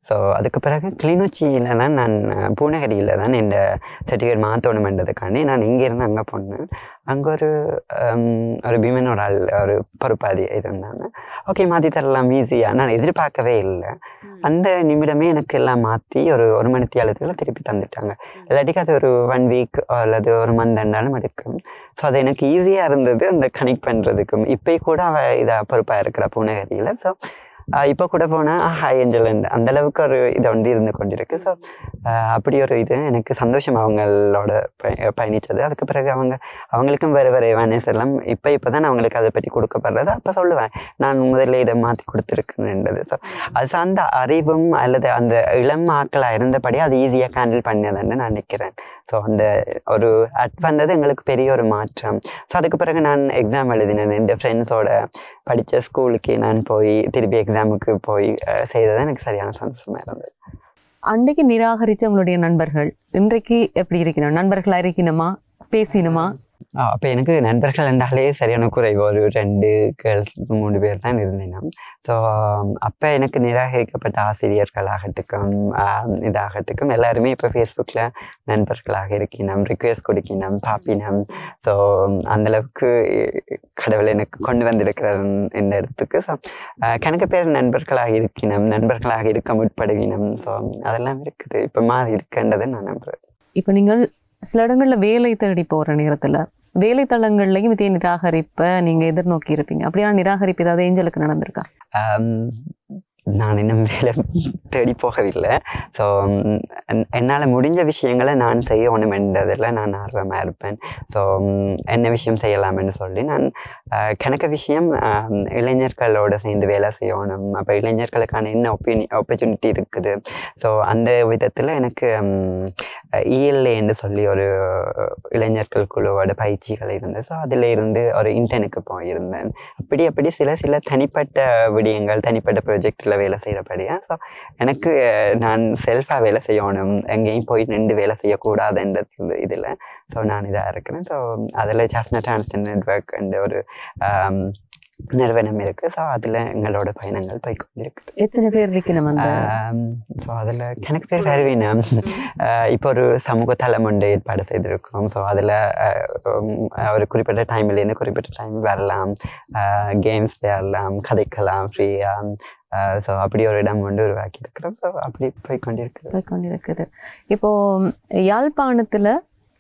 ஸோ அதுக்கு பிறகு கிளிநொச்சியில் தான் நான் பூனகிரியில் தான் இந்த சர்டிஃபிகேட் மாற்றணுமென்றதுக்காண்டி நான் இங்கேருந்து அங்கே போனேன். அங்கே ஒரு பீமன் ஒரு ஆள் ஒரு பொறுப்பாதி இருந்தாங்க. ஓகே மாற்றி தரலாம் ஈஸியாக, நான் எதிர்பார்க்கவே இல்லை. அந்த நிமிடமே எனக்கு எல்லாம் மாற்றி ஒரு மணித்தியாலத்துக்குள்ள திருப்பி தந்துட்டாங்க. இல்லாட்டிக்கு அது ஒரு 1 வீக் அல்லது ஒரு மந்த் இருந்தாலும் எடுக்கும். ஸோ அது எனக்கு ஈஸியாக இருந்தது அந்த கனெக்ட் பண்ணுறதுக்கும். இப்போ கூட அவள் இதாக பொறுப்பாக இருக்கிற பூனகிரியில். ஸோ இப்போ கூட போனால் ஏஞ்சல் அந்த அளவுக்கு ஒரு இதை வந்து இருந்து கொண்டிருக்கு. ஸோ அப்படி ஒரு இது எனக்கு சந்தோஷம் அவங்களோட பயணித்தது. அதுக்கு பிறகு அவங்களுக்கும் வேறு அவேர்னஸ் எல்லாம் இப்போ தான் அவங்களுக்கு அதை பற்றி கொடுக்கப்படுறது. அப்போ சொல்லுவேன் நான் முதல்ல இதை மாற்றி கொடுத்துருக்குன்றது. ஸோ அது சார்ந்த அறிவும் அல்லது அந்த இளம் ஆட்களாக இருந்தபடி அது ஈஸியாக ஹேண்டில் பண்ணதுன்னு நான் நினைக்கிறேன். ஸோ அந்த ஒரு வந்தது எங்களுக்கு பெரிய ஒரு மாற்றம். ஸோ அதுக்கு பிறகு நான் எக்ஸாம் எழுதினேன். என் ஃப்ரெண்ட்ஸோட படித்த ஸ்கூலுக்கு நான் போய் திருப்பி எக்ஸாமுக்கு போய் செய்தது எனக்கு சரியான சந்தோஷமாக இருந்தது. அன்றைக்கு நிராகரித்த உங்களுடைய நண்பர்கள் இன்றைக்கு எப்படி இருக்கணும்? நண்பர்களாக இருக்கணுமா, பேசினுமா? அப்போ எனக்கு நண்பர்கள் என்றாலே சரியான குறைவு. ஒரு 2 கேர்ள்ஸ் 3 பேர் தான் இருந்தேன். ஸோ அப்போ எனக்கு நிராகரிக்கப்பட்ட ஆசிரியர்களாகட்டுக்கும் இதாகட்டுக்கும் எல்லாருமே இப்போ ஃபேஸ்புக்கில் நண்பர்களாக இருக்கணும், ரிக்வெஸ்ட் கொடுக்கணும், பாப்பினம். ஸோ அந்தளவுக்கு கடவுள் எனக்கு கொண்டு வந்திருக்கிறார் இந்த இடத்துக்கு. ஸோ கணக்கு பேர் நண்பர்களாக இருக்கணும், நண்பர்களாக இருக்க முற்படுகினம். ஸோ அதெல்லாம் இருக்குது, இப்போ மாறி இருக்குன்றதை நான் நம்புகிறேன். இப்போ நீங்கள் சில இடங்களில் வேலை தேடி போகிற நேரத்தில் வேலை தளங்கள்லையும் இதே நிராகரிப்பை நீங்கள் எதிர்நோக்கி இருப்பீங்க. அப்படியான நிராகரிப்பு ஏதாவது ஏஞ்சலுக்கு நடந்திருக்கா? நான் இன்னும் வேலை தேடி போகவில்லை. ஸோ என்னால் முடிஞ்ச விஷயங்களை நான் செய்யணும் என்றதில் நான் ஆர்வமாக இருப்பேன். ஸோ என்ன விஷயம் செய்யலாம்னு சொல்லி நான் கணக்கு விஷயம் இளைஞர்களோடு சேர்ந்து வேலை செய்யணும். அப்போ இளைஞர்களுக்கான என்ன ஆப்பர்ச்சுனிட்டி இருக்குது. ஸோ அந்த விதத்தில் எனக்கு ELA என்று சொல்லி ஒரு இளைஞர்கள் குழுவோட பயிற்சிகள் இருந்தது. ஸோ அதில் இருந்து ஒரு இன்டர்னுக்கு போயிருந்தேன். அப்படி சில தனிப்பட்ட விடயங்கள், தனிப்பட்ட ப்ராஜெக்டில் வேலை செய்கிறபடியா. ஸோ எனக்கு நான் செல்ஃபாக வேலை செய்யணும், எங்கேயும் போய் நின்று வேலை செய்யக்கூடாதுன்ற இதில் ஸோ நான் இதாக இருக்கிறேன். ஸோ அதில் ஜாஃப்னா டிரான்ஸ்ஜெண்டர் நெட்வொர்க் என்ற ஒரு நிறுவனம் இருக்குது. ஸோ அதில் எங்களோட பயணங்கள் போய்கொண்டிருக்குது. எத்தனை பேர் இருக்கணும்? ஸோ அதில் கணக்கு பேர் வருவீனம். இப்போ ஒரு சமூக தளம் ஒன்று ஏற்பாடு செய்திருக்கிறோம். ஸோ அதில் ஒரு குறிப்பிட்ட டைம்லேருந்து குறிப்பிட்ட டைம் வரலாம், கேம்ஸ் விளையாடலாம், கதைக்கலாம் ஃப்ரீயாக. ஸோ அப்படி ஒரு இடம் ஒன்று உருவாக்கி இருக்கிறோம். ஸோ அப்படி போய்கொண்டிருக்குது. இப்போது யாழ்ப்பாணத்தில்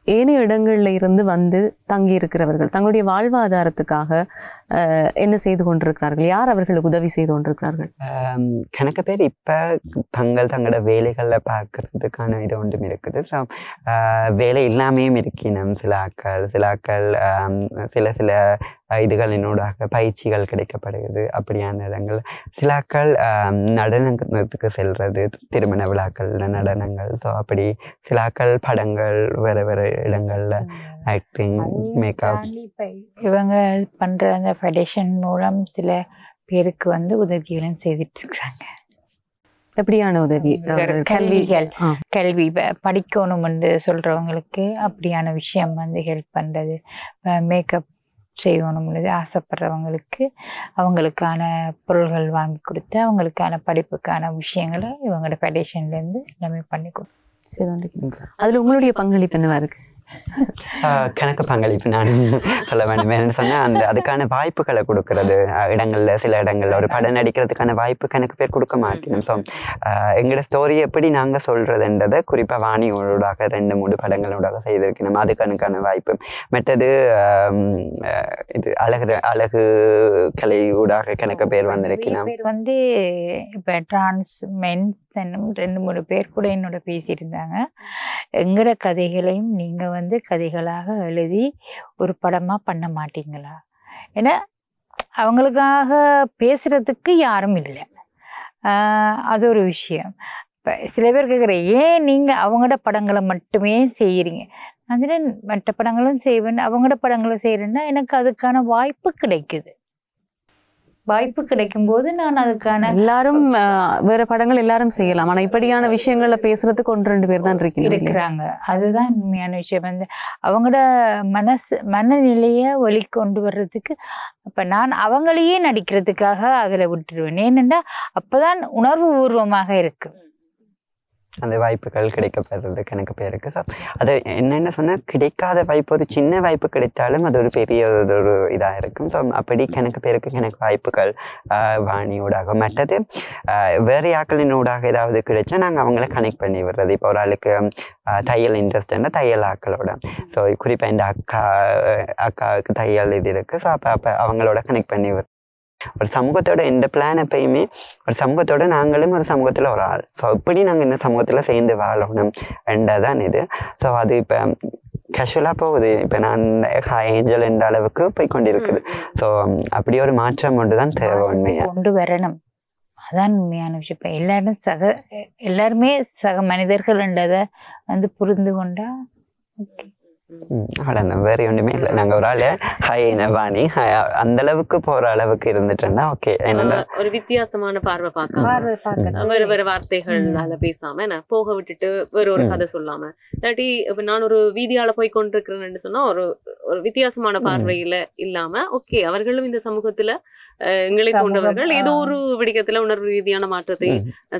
ஏனைய இடங்கள்ல இருந்து வந்து தங்கி இருக்கிறவர்கள் தங்களுடைய வாழ்வாதாரத்துக்காக என்ன செய்து கொண்டிருக்கிறார்கள்? யார் அவர்களுக்கு உதவி செய்து கொண்டிருக்கிறார்கள்? கணக்கு பேர் இப்போ தங்களோட வேலைகளை பார்க்கறதுக்கான இது ஒன்றும் இருக்குது. ஸோ வேலை இல்லாமையும் இருக்கணும். சில ஆக்கள் சில இதுகளினூடாக பயிற்சிகள் கிடைக்கப்படுகிறது. அப்படியான இடங்கள் சில ஆக்கள் நடனத்துக்கு செல்றது, திருமண விழாக்கள்ல நடனங்கள். ஸோ அப்படி சில ஆக்கள் படங்கள், வேறு இடங்கள்ல ஆக்டிங், மேக்கப். இவங்க பண்ற அந்த ஃபெடரேஷன் மூலம் சில பேருக்கு வந்து உதவிகளும் செய்துட்டு இருக்காங்க. எப்படியான உதவி? கல்வி படிக்கணும் என்று சொல்றவங்களுக்கு அப்படியான விஷயம் வந்து ஹெல்ப் பண்றது, மேக்கப் செய்யணும்னு ஆசைப்படுறவங்களுக்கு அவங்களுக்கான பொருள்கள் வாங்கி கொடுத்து அவங்களுக்கான படிப்புக்கான விஷயங்களை இவங்களோட ஃபெடரேஷன்லேருந்து எல்லாமே பண்ணி கொடுத்து. அதில் உங்களுடைய பங்களிப்பு என்னவா இருக்கு? கணக்கு பங்களிப்பு நான் சொல்ல வேண்டும். என்னன்னு சொன்னால் அதுக்கான வாய்ப்புகளை கொடுக்கறது, இடங்கள்ல சில இடங்கள்ல ஒரு படம் நடிக்கிறதுக்கான வாய்ப்பு கணக்கு பேர் கொடுக்க மாட்டேன். ஸோ எங்களோட ஸ்டோரி எப்படி நாங்கள் சொல்றதுன்றதை குறிப்பாக வாணியோடாக 2-3 படங்களோடாக செய்திருக்கணும். அதுக்கான வாய்ப்பு. மற்றது இது அழகு கலை ஊடாக கணக்கு பேர் வந்திருக்கணும். வந்து இப்போ டிரான்ஸ் மென்ஸ் 2-3 பேர் கூட என்னோட பேசியிருந்தாங்க. எங்களோட கதைகளையும் நீங்கள் வந்து கதைகளாக எழுதி ஒரு படமாக பண்ண மாட்டீங்களா? ஏன்னா அவங்களுக்காக பேசுகிறதுக்கு யாரும் இல்லை. அது ஒரு விஷயம். இப்போ சில பேர் கேட்குறேன், ஏன் நீங்கள் அவங்களோட படங்களை மட்டுமே செய்கிறீங்க? அதில் மற்ற படங்களும் செய்வேன், அவங்களோட படங்களை செய்கிறேன்னா எனக்கு அதுக்கான வாய்ப்பு கிடைக்குது. வாய்ப்பு கிடைக்கும் போது நான் அதுக்கான எல்லாரும் வேற படங்கள் எல்லாரும் செய்யலாம். ஆனா இப்படியான விஷயங்கள்ல பேசுறதுக்கு 1-2 பேர் தான் இருக்கிறாங்க. அதுதான் உண்மையான விஷயம். வந்து அவங்களோட மனநிலையை வெளிக்கொண்டு வர்றதுக்கு அப்ப நான் அவங்களையே நடிக்கிறதுக்காக அதுல விட்டுருவேன். ஏனென்றா அப்பதான் உணர்வு பூர்வமாக இருக்கு. அந்த வாய்ப்புகள் கிடைக்கப்படுறது கணக்கு பேருக்கு. ஸோ அது என்னென்ன சொன்னால், கிடைக்காத வாய்ப்பு ஒரு சின்ன வாய்ப்பு கிடைத்தாலும் அது ஒரு பெரிய ஒரு இதாக இருக்கும். ஸோ அப்படி கணக்கு பேருக்கு கணக்கு வாய்ப்புகள் வாணியூடாக. மற்றது வேறு ஆக்களின் ஊடாக ஏதாவது கிடைச்சா நாங்கள் அவங்கள கனெக்ட் பண்ணி விடுறது. இப்போ ஒரு ஆளுக்கு தையல் இன்ட்ரெஸ்ட்னா தையல் ஆக்களோட, ஸோ குறிப்பாக இந்த அக்காவுக்கு தையல் இது இருக்குது. ஸோ அப்போ அவங்களோட கனெக்ட் பண்ணி விடுறது. ஒரு சமூகத்தோட எந்த பிளான் எப்பயுமே ஒரு சமூகத்தோட நாங்களும் ஒரு சமூகத்தில் ஒரு ஆள். ஸோ இப்படி நாங்கள் இந்த சமூகத்தில் சேர்ந்து வாழணும் என்றதான் இது. ஸோ அது இப்போ கேஷுவலாக போகுது. இப்போ நான் ஏஞ்சல் என்ற அளவுக்கு போய் கொண்டிருக்குது. ஸோ அப்படி ஒரு மாற்றம் ஒன்று தான் தேவை. உண்மையாக கொண்டு வரணும். அதான் உண்மையான விஷயம். இப்போ எல்லாருமே சக மனிதர்கள் என்றதை வந்து புரிந்து கொண்டா அவ்வளோதான், வேற ஒன்றுமே இல்லை. நாங்கள் ஒரு ஆள் வாணி அந்த அளவுக்கு போகிற அளவுக்கு இருந்துட்டோம்னா ஓகே. என்னன்னா ஒரு வித்தியாசமான பார்வை பார்க்காம வேற வேற வார்த்தைகள்னால பேசாம நான் போக விட்டுட்டு வேற ஒரு கதை சொல்லாம, இல்லாட்டி இப்ப நான் ஒரு வீதியால போய் கொண்டிருக்கிறேன்னு சொன்னா ஒரு வித்தியாசமான பார்வையில இல்லாம ஓகே அவர்களும் இந்த சமூகத்துல எங்களை போன்றவர்கள் ஏதோ ஒரு விடயத்துல உணர்வு ரீதியான மாற்றத்தை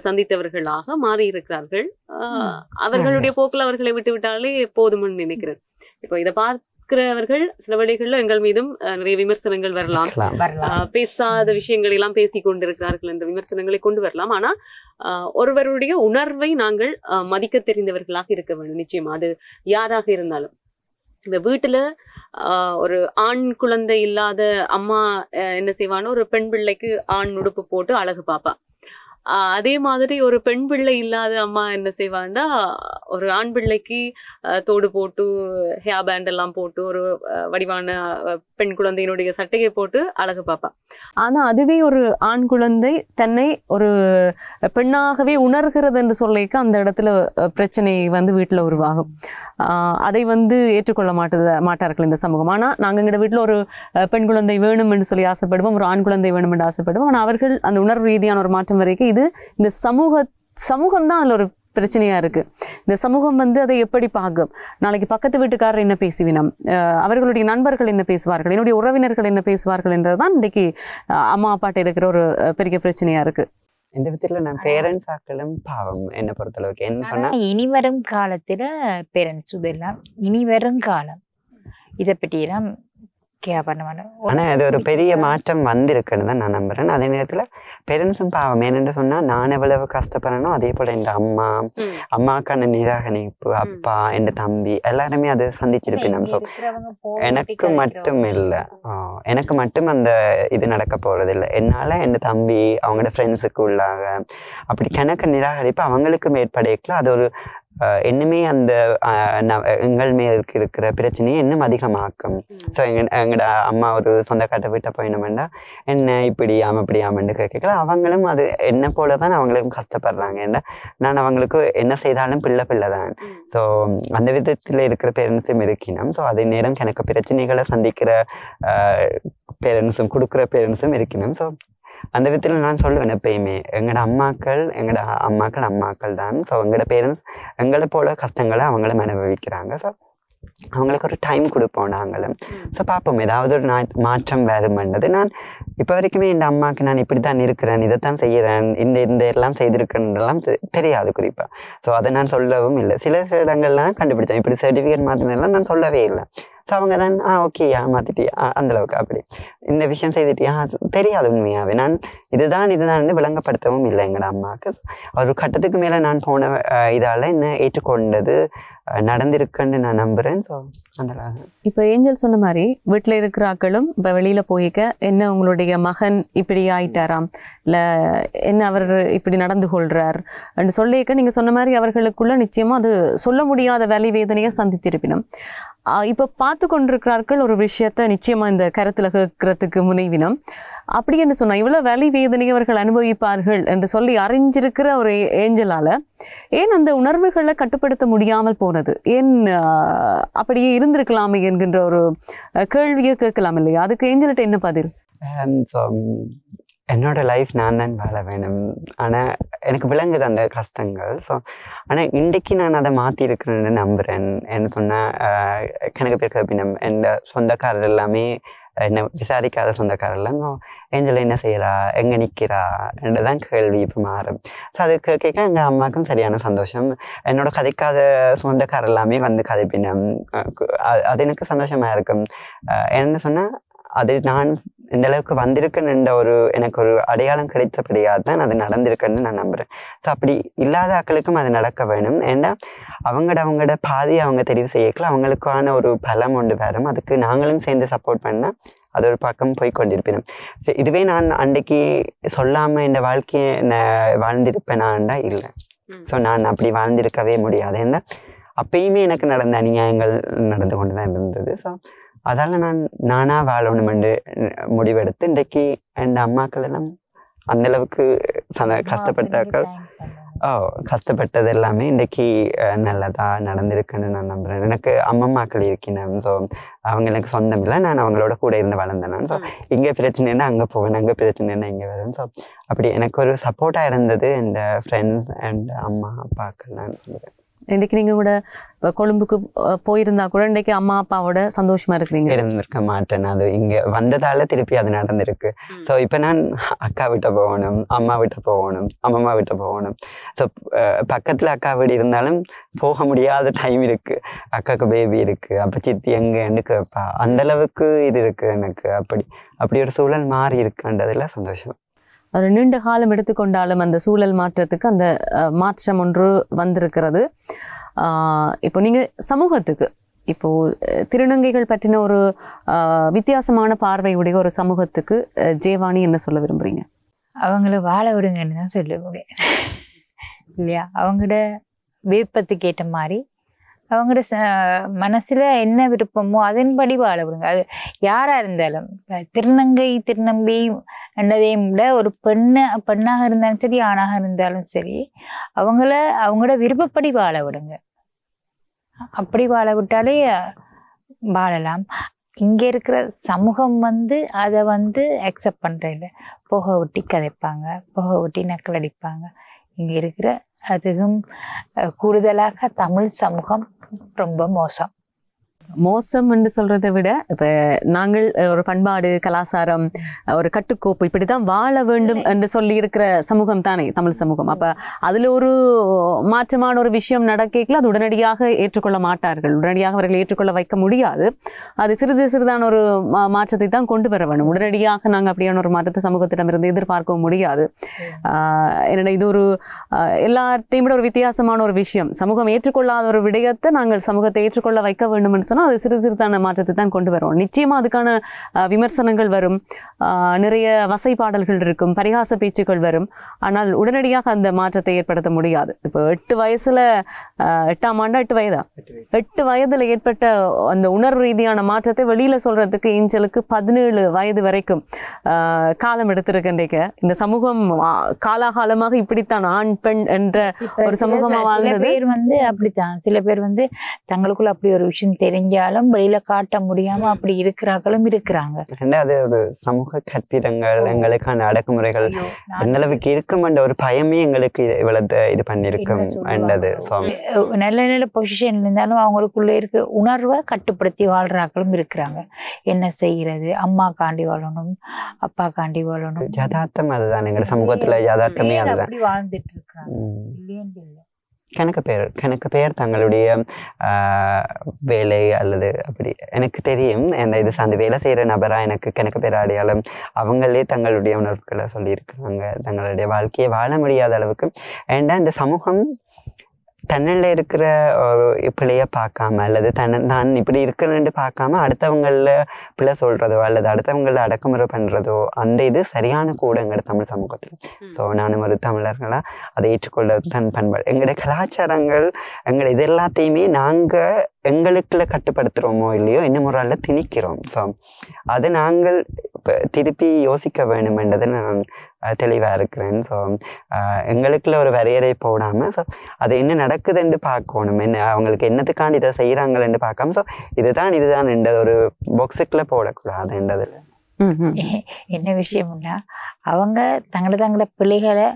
சந்தித்தவர்களாக மாறி இருக்கிறார்கள். அவர்களுடைய போக்குல அவர்களை விட்டு விட்டாலே போதும்னு நினைக்கிறேன். இப்போ இதை பார்க்கிறவர்கள் சில வழிகள்ல எங்கள் மீதும் நிறைய விமர்சனங்கள் வரலாம். பேசாத விஷயங்கள் எல்லாம் பேசி கொண்டிருக்கிறார்கள் என்ற விமர்சனங்களை கொண்டு வரலாம். ஆனா ஒருவருடைய உணர்வை நாங்கள் மதிக்க தெரிந்தவர்களாக இருக்க வேண்டும். நிச்சயமா அது யாராக இருந்தாலும். இந்த வீட்டுல ஒரு ஆண் குழந்தை இல்லாத அம்மா என்ன செய்வான்னு, ஒரு பெண் பிள்ளைக்கு ஆண் உடுப்பு போட்டு அழகு பாப்பா. அதே மாதிரி ஒரு பெண் பிள்ளை இல்லாத அம்மா என்ன செய்வாண்டா, ஒரு ஆண் பிள்ளைக்கு தோடு போட்டு ஹேர் பேண்ட் எல்லாம் போட்டு ஒரு வடிவான பெண் குழந்தையினுடைய சட்டையை போட்டு அழகு பாப்பா. ஆனா அதுவே ஒரு ஆண் குழந்தை தன்னை ஒரு பெண்ணாகவே உணர்கிறது என்று சொல்லிக்க அந்த இடத்துல பிரச்சனை வந்து வீட்டுல உருவாகும். அதை வந்து ஏற்றுக்கொள்ள மாட்டார்கள் இந்த சமூகம். ஆனா நாங்க எங்க வீட்டுல ஒரு பெண் குழந்தை வேணும் என்று சொல்லி ஆசைப்படுவோம், ஒரு ஆண் குழந்தை வேணும் என்று ஆசைப்படுவோம். ஆனா அவர்கள் அந்த உணர்வு ரீதியான ஒரு மாற்றம் வரைக்கும் இது இந்த சமூகம் தான் அதுல ஒரு பிரச்சனையா இருக்கு. இந்த சமூகம் வந்து அதை எப்படி பார்க்கும்? நாளைக்கு பக்கத்து வீட்டுக்காரர் என்ன பேசுவினம், அவர்களுடைய நண்பர்கள் என்ன பேசுவார்கள், என்னுடைய உறவினர்கள் என்ன பேசுவார்கள் என்றதுதான் இன்றைக்கு அம்மா அப்பாட்ட இருக்கிற ஒரு பெரிய பிரச்சனையா இருக்கு. இந்த விதத்துல நான் பேரண்ட்ஸ் ஆக்களும் பாவம் என்ன பொறுத்தளவுக்கு. என்ன சொன்னா, இனி வரும் காலத்துல பேரண்ட்ஸ் இதெல்லாம் இனி வரும் காலம் இதை பற்றி எல்லாம் ஆனா அது ஒரு பெரிய மாற்றம் வந்திருக்குன்னு தான் நான் நம்புறேன். அதே நேரத்துல பேரண்ட்ஸும் பாவம். என்னென்னு சொன்னா, நான் எவ்வளவு கஷ்டப்படணும் அதே போல என் அம்மாக்கான நிராகரிப்பு, அப்பா, என் தம்பி எல்லாருமே அதை சந்திச்சிருப்பேன். ஸோ எனக்கு மட்டும் இல்லை, எனக்கு மட்டும் அந்த இது நடக்க போறது இல்லை. என்னால என் தம்பி அவங்களோட ஃப்ரெண்ட்ஸுக்கு உள்ளாக அப்படி கணக்கு நிராகரிப்பு அவங்களுக்கு மேற்படைக்கலாம். அது ஒரு இன்னுமே அந்த எங்கள் மேலுக்கு இருக்கிற பிரச்சனையை இன்னும் அதிகமாக்கும். ஸோ எங்களோட அம்மா ஒரு சொந்தக்காட்டை விட்ட போயினோம்னா என்ன இப்படி அப்படி ஆமன்னு கேட்கலாம். அவங்களும் அது என்ன போல தான் அவங்களுக்கும் கஷ்டப்படுறாங்க. ஏன்னா நான் அவங்களுக்கு என்ன செய்தாலும் பிள்ளை தான். ஸோ அந்த விதத்தில் இருக்கிற பேரண்ட்ஸும் இருக்கணும். ஸோ அதே நேரம் எனக்கு பிரச்சனைகளை சந்திக்கிற பேரண்ட்ஸும் கொடுக்குற பேரண்ட்ஸும் இருக்கணும். ஸோ அந்த விதத்தில் நான் சொல்லுவேன் எப்பயுமே, எங்களோட அம்மாக்கள் தான். ஸோ எங்களோட பேரண்ட்ஸ் எங்களை போல கஷ்டங்களை அவங்கள அனுபவிக்கிறாங்க. ஸோ அவங்களுக்கு ஒரு டைம் கொடுப்போம் நாங்களும். ஸோ பார்ப்போம் ஏதாவது ஒரு மாற்றம் வருமென்றது. நான் இப்போ வரைக்குமே இந்த அம்மாவுக்கு நான் இப்படி தான் இருக்கிறேன், இதைத்தான் செய்கிறேன், இந்த எல்லாம் செய்திருக்கேன்லாம் தெரியாது குறிப்பாக. ஸோ அதை நான் சொல்லவும் இல்லை. சில இடங்கள்லாம் கண்டுபிடிச்சேன், இப்படி சர்டிஃபிகேட் மாற்றினெல்லாம் நான் சொல்லவே இல்லை. ஸோ அவங்க தான் ஓகேயா மாற்றிட்டியா அந்தளவுக்கு அப்படி இந்த விஷயம் செய்துட்டியா தெரியாது உண்மையாகவே. நான் இதுதான் விளங்கப்படுத்தவும் இல்லை எங்களோட அம்மாவுக்கு. ஒரு கட்டத்துக்கு மேலே நான் போன இதால் என்ன ஏற்றுக்கொண்டது நடந்திருக்குன்னு நான் நம்புகிறேன். ஸோ அந்த இப்போ ஏஞ்சல் சொன்ன மாதிரி வீட்டில் இருக்கிற ஆக்களும் இப்போ வெளியில் போய்க்க என்ன உங்களுடைய மகன் இப்படி ஆயிட்டாராம், இல்லை என்ன அவர் இப்படி நடந்து கொள்கிறார் என்று சொல்லிக்க நீங்கள் சொன்ன மாதிரி அவர்களுக்குள்ள நிச்சயமாக அது சொல்ல முடியாத வேலை வேதனையை சந்தித்திருப்பினும் இப்போ பார்த்து கொண்டிருக்கிறார்கள் ஒரு விஷயத்த நிச்சயமாக இந்த கருத்தில் கேட்கறதுக்கு முனைவினம். அப்படி என்று சொன்னால் இவ்வளோ வேலை வேதனையை அவர்கள் அனுபவிப்பார்கள் என்று சொல்லி அறிஞ்சிருக்கிற ஒரு ஏஞ்சலால் ஏன் அந்த உணர்வுகளை கட்டுப்படுத்த முடியாமல் போனது, ஏன் அப்படியே இருந்திருக்கலாமே என்கின்ற ஒரு கேள்வியை கேட்கலாம் இல்லையா? அதுக்கு ஏஞ்சல்கிட்ட என்ன பதில்? ஸோ என்னோடய லைஃப் நான் தான் வாழ வேணும். ஆனால் எனக்கு விளங்குது அந்த கஷ்டங்கள். ஸோ ஆனால் இன்றைக்கு நான் அதை மாற்றிருக்கிறேன்னு நம்புகிறேன். என்ன சொன்னால் கணக்கு பேர் கபினம் என் சொந்தக்காரர் எல்லாமே என்ன விசாரிக்காத சொந்தக்காரெல்லாம் ஏஞ்சல் என்ன செய்கிறா, எங்கே நிற்கிறா என்றுதான் கேள்வி இப்போ மாறும். ஸோ அது கேட்க எங்கள் அம்மாவுக்கும் சரியான சந்தோஷம். என்னோட கதைக்காத சொந்தக்காரர் எல்லாமே வந்து கதைப்பினம், அது எனக்கு சந்தோஷமாக இருக்கும். என்ன சொன்னால் அது நான் இந்த அளவுக்கு வந்திருக்குன்னு எனக்கு ஒரு அடையாளம் கிடைத்தபடியாக தான் அது நடந்திருக்குன்னு நான் நம்புகிறேன். ஸோ அப்படி இல்லாத ஆக்களுக்கும் அது நடக்க வேணும். ஏன்னா அவங்களோட பாதையை அவங்க தெரிவு செய்யக்கலாம், அவங்களுக்கான ஒரு பலம் ஒன்று வரும். அதுக்கு நாங்களும் சேர்ந்து சப்போர்ட் பண்ணால் அது ஒரு பக்கம் போய் கொண்டிருப்பினோம். ஸோ இதுவே நான் அன்றைக்கு சொல்லாமல் இந்த வாழ்க்கையை நான் வாழ்ந்திருப்பேனாண்டா இல்லை. ஸோ நான் அப்படி வாழ்ந்திருக்கவே முடியாது. ஏன்னா அப்பயுமே எனக்கு நடந்த அநியாயங்கள் நடந்து கொண்டு தான் இருந்தது. ஸோ அதால் நானாக வாழணும் என்று முடிவெடுத்து இன்றைக்கு என் அம்மாக்கள் எல்லாம் அந்தளவுக்கு கஷ்டப்பட்டாக்கள் கஷ்டப்பட்டது எல்லாமே இன்றைக்கு நல்லதாக நடந்திருக்குன்னு நான் நம்புகிறேன். எனக்கு அம்மம்மாக்கள் இருக்கணும். ஸோ அவங்க எனக்கு சொந்தம் இல்லை, நான் அவங்களோட கூட இருந்து வளர்ந்தேன். நான் ஸோ இங்கே பிரச்சனைன்னா அங்கே போவேன், அங்கே பிரச்சனைன்னா இங்கே வருவேன். ஸோ அப்படி எனக்கு ஒரு சப்போர்ட்டாக இருந்தது இந்த ஃப்ரெண்ட்ஸ் அண்ட் அம்மா அப்பாக்கள் நான் சொல்லுவேன். இன்றைக்கு நீங்கள் கூட கொழும்புக்கு போயிருந்தா கூட இன்றைக்கு அம்மா அப்பாவோட சந்தோஷமா இருக்கிறீங்க? இருந்திருக்க மாட்டேன். அது இங்கே வந்ததால திருப்பி அது நடந்திருக்கு. ஸோ இப்போ நான் அக்கா விட்ட போகணும், அம்மா விட்ட போகணும், அம்மம்மா விட்ட போகணும். ஸோ பக்கத்தில் அக்கா வீடு இருந்தாலும் போக முடியாத டைம் இருக்கு. அக்காவுக்கு பேபி இருக்கு, அப்போ சித்தி எங்கன்னு கேட்பா. அந்த அளவுக்கு இது இருக்கு எனக்கு. அப்படி ஒரு சூழல் மாறி இருக்குன்றதுல சந்தோஷம். ஒரு நீண்ட காலம் எடுத்துக்கொண்டாலும் அந்த சூழல் மாற்றத்துக்கு அந்த மாற்றம் ஒன்று வந்திருக்கிறது. இப்போ நீங்கள் சமூகத்துக்கு இப்போது திருநங்கைகள் பற்றின ஒரு வித்தியாசமான பார்வையுடைய ஒரு சமூகத்துக்கு ஜெயவாணி என்ன சொல்ல விரும்புகிறீங்க? அவங்கள வாழ விடுங்கன்னு தான் சொல்ல முடியும் இல்லையா? அவங்களோட விருப்பத்துக்கு ஏற்ற மாதிரி அவங்களோட மனசில் என்ன விருப்பமோ அதன்படி வாழ விடுங்க. அது யாராக இருந்தாலும் திருநம்பி என்றதையும் விட ஒரு பெண்ணாக இருந்தாலும் சரி, ஆணாக இருந்தாலும் சரி, அவங்களோட விருப்பப்படி வாழ விடுங்க. அப்படி வாழ விட்டாலே வாழலாம். இங்கே இருக்கிற சமூகம் அதை அக்செப்ட் பண்ணுறதில்ல. புகை ஒட்டி கதைப்பாங்க, புகை ஒட்டி நக்கல் அடிப்பாங்க. இங்கே இருக்கிற அதுவும் கூடுதலாக தமிழ் சமூகம் ரொம்ப மோசம் என்று சொல்றதை விட இப்போ நாங்கள் ஒரு பண்பாடு, கலாச்சாரம், ஒரு கட்டுக்கோப்பு இப்படி தான் வாழ வேண்டும் என்று சொல்லி இருக்கிற சமூகம் தானே தமிழ் சமூகம். அப்போ அதில் ஒரு மாற்றமான ஒரு விஷயம் நடக்கல அது உடனடியாக ஏற்றுக்கொள்ள மாட்டார்கள், உடனடியாக அவர்களை ஏற்றுக்கொள்ள வைக்க முடியாது. அது சிறிதான ஒரு மாற்றத்தை தான் கொண்டு வர வேணும். உடனடியாக நாங்கள் அப்படியான ஒரு மாற்றத்தை சமூகத்திடமிருந்து எதிர்பார்க்கவும் முடியாது. என்னடா இது ஒரு எல்லாத்தையும் விட ஒரு வித்தியாசமான ஒரு விஷயம். சமூகம் ஏற்றுக்கொள்ளாத ஒரு விடயத்தை நாங்கள் சமூகத்தை ஏற்றுக்கொள்ள வைக்க வேண்டும் என்று சொன்னால் அது சிறிதான மாற்றத்தை தான் கொண்டு வரும். நிச்சயமா அதுக்கான விமர்சனங்கள் வரும், நிறைய வசைப்பாடல்கள் இருக்கும், பரிகாச பேச்சுக்கள் வரும். ஆனால் உடனடியாக அந்த மாற்றத்தை ஏற்படுத்த முடியாது. இப்போ 8 வயசுல 8ஆம் ஆண்டா 8 வயதுல ஏற்பட்ட அந்த உணர்வு ரீதியான மாற்றத்தை வெளியில சொல்றதுக்கு ஏஞ்சலுக்கு 17 வயது வரைக்கும் காலம் எடுத்திருக்கின்ற இந்த சமூகம் காலாகாலமாக இப்படித்தான் ஆண் பெண் என்ற ஒரு சமூகமா வாழ்ந்தது. அப்படித்தான் சில பேர் தங்களுக்குள்ள அப்படி ஒரு விஷயம் தெரிஞ்சு செஞ்சாலும் வெளியில காட்ட முடியாம அப்படி இருக்கிறாங்களும் இருக்கிறாங்க. அது ஒரு சமூக கற்பிதங்கள் எங்களுக்கான அடக்குமுறைகள் எந்த அளவுக்கு இருக்குமென்ற ஒரு பயமே எங்களுக்கு இவ்வளவு இது பண்ணிருக்கும் என்றது. நல்ல நல்ல பொசிஷன்ல இருந்தாலும் அவங்களுக்குள்ள இருக்க உணர்வை கட்டுப்படுத்தி வாழ்றாக்களும் இருக்கிறாங்க. என்ன செய்யறது, அம்மா காண்டி வாழணும், அப்பா காண்டி வாழணும். யதார்த்தம் அதுதான் எங்க சமூகத்துல யதார்த்தமே அதுதான் அப்படி வாழ்ந்துட்டு இருக்காங்க. கணக்கு பேர் தங்களுடைய வேலை அல்லது அப்படி எனக்கு தெரியும் இது அந்த வேலை செய்யற நபரா எனக்கு கணக்கு பேர் அடையாளம் அவங்களே தங்களுடைய உணர்வுகளை சொல்லியிருக்கிறாங்க. தங்களுடைய வாழ்க்கையை வாழ முடியாத அளவுக்கு ஏண்டா இந்த சமூகம் தன்னில் இருக்கிற ஒரு பிள்ளைய பார்க்காம அல்லது நான் இப்படி இருக்கிறேன்னு பார்க்காம அடுத்தவங்கள பிள்ளை சொல்றதோ அல்லது அடுத்தவங்கள அடக்குமுறை பண்றதோ அந்த இது சரியான கூட எங்களோட தமிழ் சமூகத்தில். ஸோ நானும் ஒரு தமிழர்களா அதை ஏற்றுக்கொள்ள தன் பண்பாடு எங்களுடைய கலாச்சாரங்கள் எங்களை இது எல்லாத்தையுமே நாங்க எங்களுக்குள்ள கட்டுப்படுத்துறோமோ இல்லையோ இன்னும் ஒரு ஆள்ல திணிக்கிறோம். ஸோ அதை நாங்கள் திருப்பி யோசிக்க வேண்டும் என்றதை நான் தெளிவா இருக்கிறேன். ஸோ எங்களுக்குள்ள ஒரு வரையறை போடாம ஸோ அது என்ன நடக்குதுன்னு பார்க்கணும், என்ன அவங்களுக்கு என்னத்துக்காண்டி இதை செய்யறாங்கன்னு பார்க்காம ஸோ இதுதான் என்ற ஒரு பாக்ஸுக்குள்ள போடக்கூடாதுன்றது. என்ன விஷயம்னா அவங்க தங்களோட பிள்ளைகளை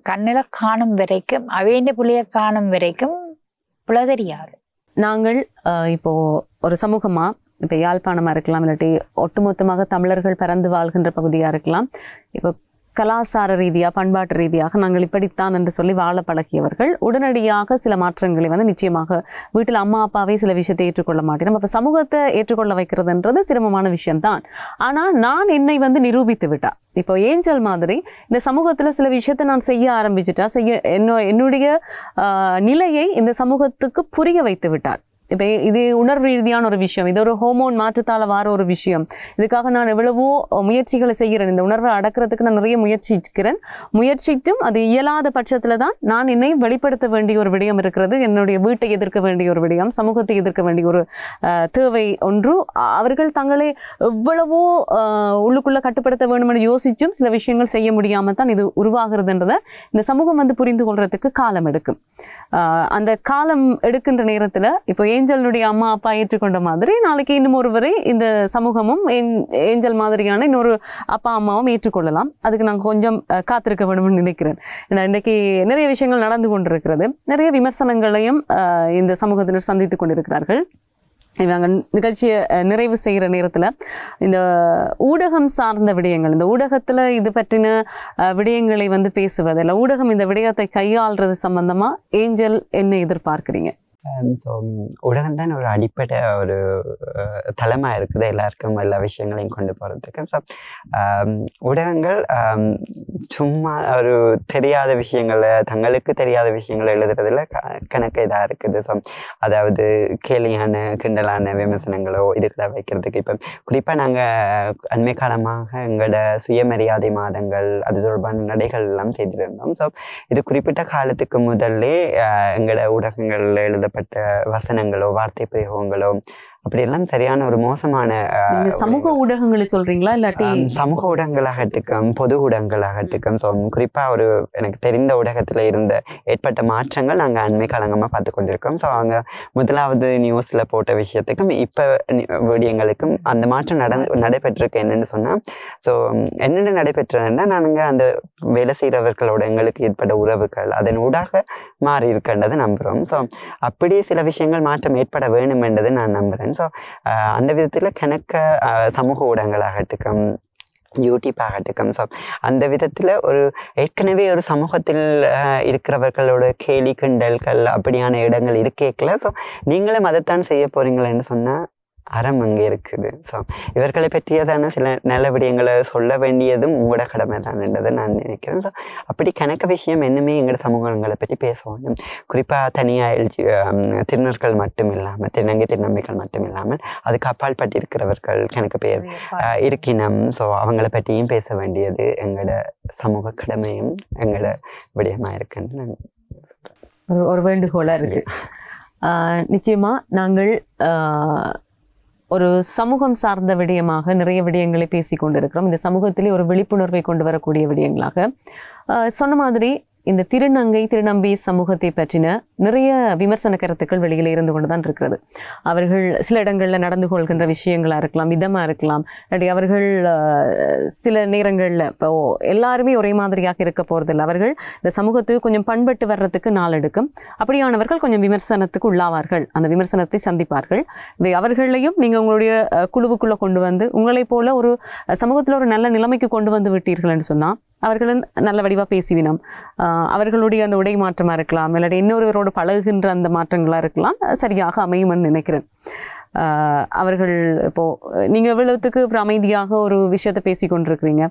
கண்ணில காணும் வரைக்கும் அவைய பிள்ளைய காணும் வரைக்கும் புலதறியாது. நாங்கள் இப்போ ஒரு சமூகமா இப்போ யாழ்ப்பாணமாக இருக்கலாம், இல்லாட்டி ஒட்டுமொத்தமாக தமிழர்கள் பிறந்து வாழ்கின்ற பகுதியாக இருக்கலாம். இப்போ கலாச்சார ரீதியாக பண்பாட்டு ரீதியாக நாங்கள் இப்படித்தான் என்று சொல்லி வாழ பழகியவர்கள் உடனடியாக சில மாற்றங்களை நிச்சயமாக வீட்டில் அம்மா அப்பாவே சில விஷயத்தை ஏற்றுக்கொள்ள மாட்டேன். அப்போ சமூகத்தை ஏற்றுக்கொள்ள வைக்கிறதுன்றது சிரமமான விஷயம்தான். ஆனால் நான் என்னை நிரூபித்து விட்டா, இப்போ ஏஞ்சல் மாதிரி இந்த சமூகத்தில் சில விஷயத்தை நான் செய்ய ஆரம்பிச்சுட்டா என்னுடைய நிலையை இந்த சமூகத்துக்கு புரிய வைத்து விட்டார். இப்போ இது உணர்வு ரீதியான ஒரு விஷயம், இது ஒரு ஹோமோன் மாற்றத்தால் வர ஒரு விஷயம். இதுக்காக நான் எவ்வளவோ முயற்சிகளை செய்கிறேன், இந்த உணர்வை அடக்கிறதுக்கு நான் நிறைய முயற்சித்தும் அது இயலாத பட்சத்தில் தான் நான் என்னை வெளிப்படுத்த வேண்டிய ஒரு விடயம் இருக்கிறது. என்னுடைய வீட்டை எதிர்க்க வேண்டிய ஒரு விடயம், சமூகத்தை எதிர்க்க வேண்டிய ஒரு தேவை ஒன்று. அவர்கள் தங்களை எவ்வளவோ உள்ளுக்குள்ள கட்டுப்படுத்த வேண்டும் என்று யோசிச்சும் சில விஷயங்கள் செய்ய முடியாமல் தான் இது உருவாகிறதுன்றதை இந்த சமூகம் புரிந்து கொள்றதுக்கு காலம் எடுக்கும். அந்த காலம் எடுக்கின்ற நேரத்தில் இப்போ ஏஞ்சலுடைய அம்மா அப்பா ஏற்றுக்கொண்ட மாதிரி நாளைக்கு இன்னும் ஒருவரை இந்த சமூகமும் ஏஞ்சல் மாதிரியான இன்னொரு அப்பா அம்மாவும் ஏற்றுக்கொள்ளலாம். அதுக்கு நாங்கள் கொஞ்சம் காத்திருக்க வேணும்னு நினைக்கிறேன். ஏன்னா இன்றைக்கு நிறைய விஷயங்கள் நடந்து கொண்டிருக்கிறது, நிறைய விமர்சனங்களையும் இந்த சமூகத்தினர் சந்தித்து கொண்டிருக்கிறார்கள். இவங்க நிகழ்ச்சியை நிறைவு செய்கிற நேரத்தில் இந்த ஊடகம் சார்ந்த விடயங்கள், இந்த ஊடகத்தில் இது பற்றின விடயங்களை பேசுவது இல்லை, ஊடகம் இந்த விடயத்தை கையாள்றது சம்பந்தமாக ஏஞ்சல் என்ன எதிர்பார்க்குறீங்க? ஸோ ஊடகம் தான் ஒரு அடிப்படை ஒரு தளமாக இருக்குது எல்லாருக்கும் எல்லா விஷயங்களையும் கொண்டு போகிறதுக்கு. ஸோ ஊடகங்கள் சும்மா ஒரு தெரியாத விஷயங்களை தங்களுக்கு தெரியாத விஷயங்களை எழுதுறதுல கணக்கு இதாக இருக்குது. ஸோ அதாவது கேலியான கிண்டலான விமர்சனங்களோ இதுகளை வைக்கிறதுக்கு இப்போ குறிப்பாக நாங்கள் அண்மை காலமாக எங்களோட சுயமரியாதை மாதங்கள் அது தொடர்பான நடைகள் எல்லாம் செய்திருந்தோம். ஸோ இது குறிப்பிட்ட காலத்துக்கு முதல்லே எங்களோட ஊடகங்களில் எழுத வசனங்களோ வார்த்தை பிரயோகங்களோ அப்படியெல்லாம் சரியான ஒரு மோசமான சமூக ஊடகங்களை சொல்றீங்களா இல்லாட்டி சமூக ஊடகங்களாகட்டுக்கும் பொது ஊடகங்களாகட்டுக்கும். ஸோ குறிப்பா ஒரு எனக்கு தெரிந்த ஊடகத்துல இருந்த ஏற்பட்ட மாற்றங்கள் நாங்க அண்மை காலங்கமா பார்த்து கொண்டிருக்கோம். ஸோ அவங்க முதலாவது நியூஸ்ல போட்ட விஷயத்துக்கும் இப்ப விடயங்களுக்கும் அந்த மாற்றம் நடைபெற்றிருக்கு. என்னன்னு சொன்னா ஸோ என்னென்ன நடைபெற்றதுன்னா நாங்க அந்த வேலை செய்கிறவர்களோட எங்களுக்கு ஏற்பட்ட உறவுகள் அதன் ஊடாக மாறி இருக்கின்றதை நம்புறோம். ஸோ அப்படியே சில விஷயங்கள் மாற்றம் ஏற்பட வேணும் என்றதை நான் நம்புறேன். ஸோ அந்த விதத்தில் கணக்க சமூக ஊடகங்களாகட்டுக்கும் யூடியூப் ஆகட்டுக்கும். ஸோ அந்த விதத்தில் ஒரு ஏற்கனவே ஒரு சமூகத்தில் இருக்கிறவர்களோட கேலி கிண்டல்கள் அப்படியான இடங்கள் இருக்கேக்கல. ஸோ நீங்களும் அதைத்தான் செய்ய போறீங்களேன்னு சொன்னால் அறம் அங்கே இருக்குது. ஸோ இவர்களை பற்றியதான சில நல்ல விடயங்களை சொல்ல வேண்டியதும் உங்களோட கடமை தான்ன்றதை நான் நினைக்கிறேன். ஸோ அப்படி கணக்கு விஷயம் என்னமே எங்களோட சமூகங்களை பற்றி பேசணும். குறிப்பாக தனியாக திருநர்கள் மட்டும் இல்லாமல் திருநங்கை திருநம்பிகள் மட்டும் இல்லாமல் அதுக்கு அப்பால் பட்டிருக்கிறவர்கள் கணக்கு பேர் இருக்கினம். ஸோ அவங்கள பற்றியும் பேச வேண்டியது எங்களோட சமூக கடமையும் எங்களோட விடயமாக இருக்குன்னு நான் ஒரு வேண்டுகோளாக இருக்கு. நிச்சயமாக நாங்கள் ஒரு சமூகம் சார்ந்த விடயமாக நிறைய விடயங்களை பேசி கொண்டிருக்கிறோம். இந்த சமூகத்திலே ஒரு விழிப்புணர்வை கொண்டு வரக்கூடிய விடயங்களாக சொன்ன மாதிரி இந்த திருநங்கை திருநம்பி சமூகத்தை பற்றின நிறைய விமர்சன கருத்துக்கள் வெளியில இருந்து கொண்டுதான் இருக்கிறது. அவர்கள் சில இடங்கள்ல நடந்து கொள்கின்ற விஷயங்களா இருக்கலாம், விதமா இருக்கலாம், இல்லாட்டி அவர்கள் சில நேரங்கள்ல இப்போ எல்லாருமே ஒரே மாதிரியாக இருக்க போறதில்லை. அவர்கள் இந்த சமூகத்துக்கு கொஞ்சம் பண்பட்டு வர்றதுக்கு நாள் எடுக்கும். அப்படியானவர்கள் கொஞ்சம் விமர்சனத்துக்கு உள்ளாவார்கள், அந்த விமர்சனத்தை சந்திப்பார்கள். அவர்களையும் நீங்க உங்களுடைய குழுவுக்குள்ள கொண்டு வந்து உங்களை போல ஒரு சமூகத்துல ஒரு நல்ல நிலைமைக்கு கொண்டு வந்து விட்டீர்கள் என்று சொன்னா அவர்களும் நல்ல வடிவா பேசிவினோம். அவர்களுடைய அந்த உடை மாற்றமா இருக்கலாம், இல்லாட்டி இன்னொருவரோடு பழகுகின்ற அந்த மாற்றங்களா இருக்கலாம், சரியாக அமையும்னு நினைக்கிறேன். அவர்கள் இப்போ நீங்க எவ்வளவுத்துக்கு ஒரு அமைதியாக ஒரு விஷயத்த பேசி கொண்டிருக்கிறீங்க,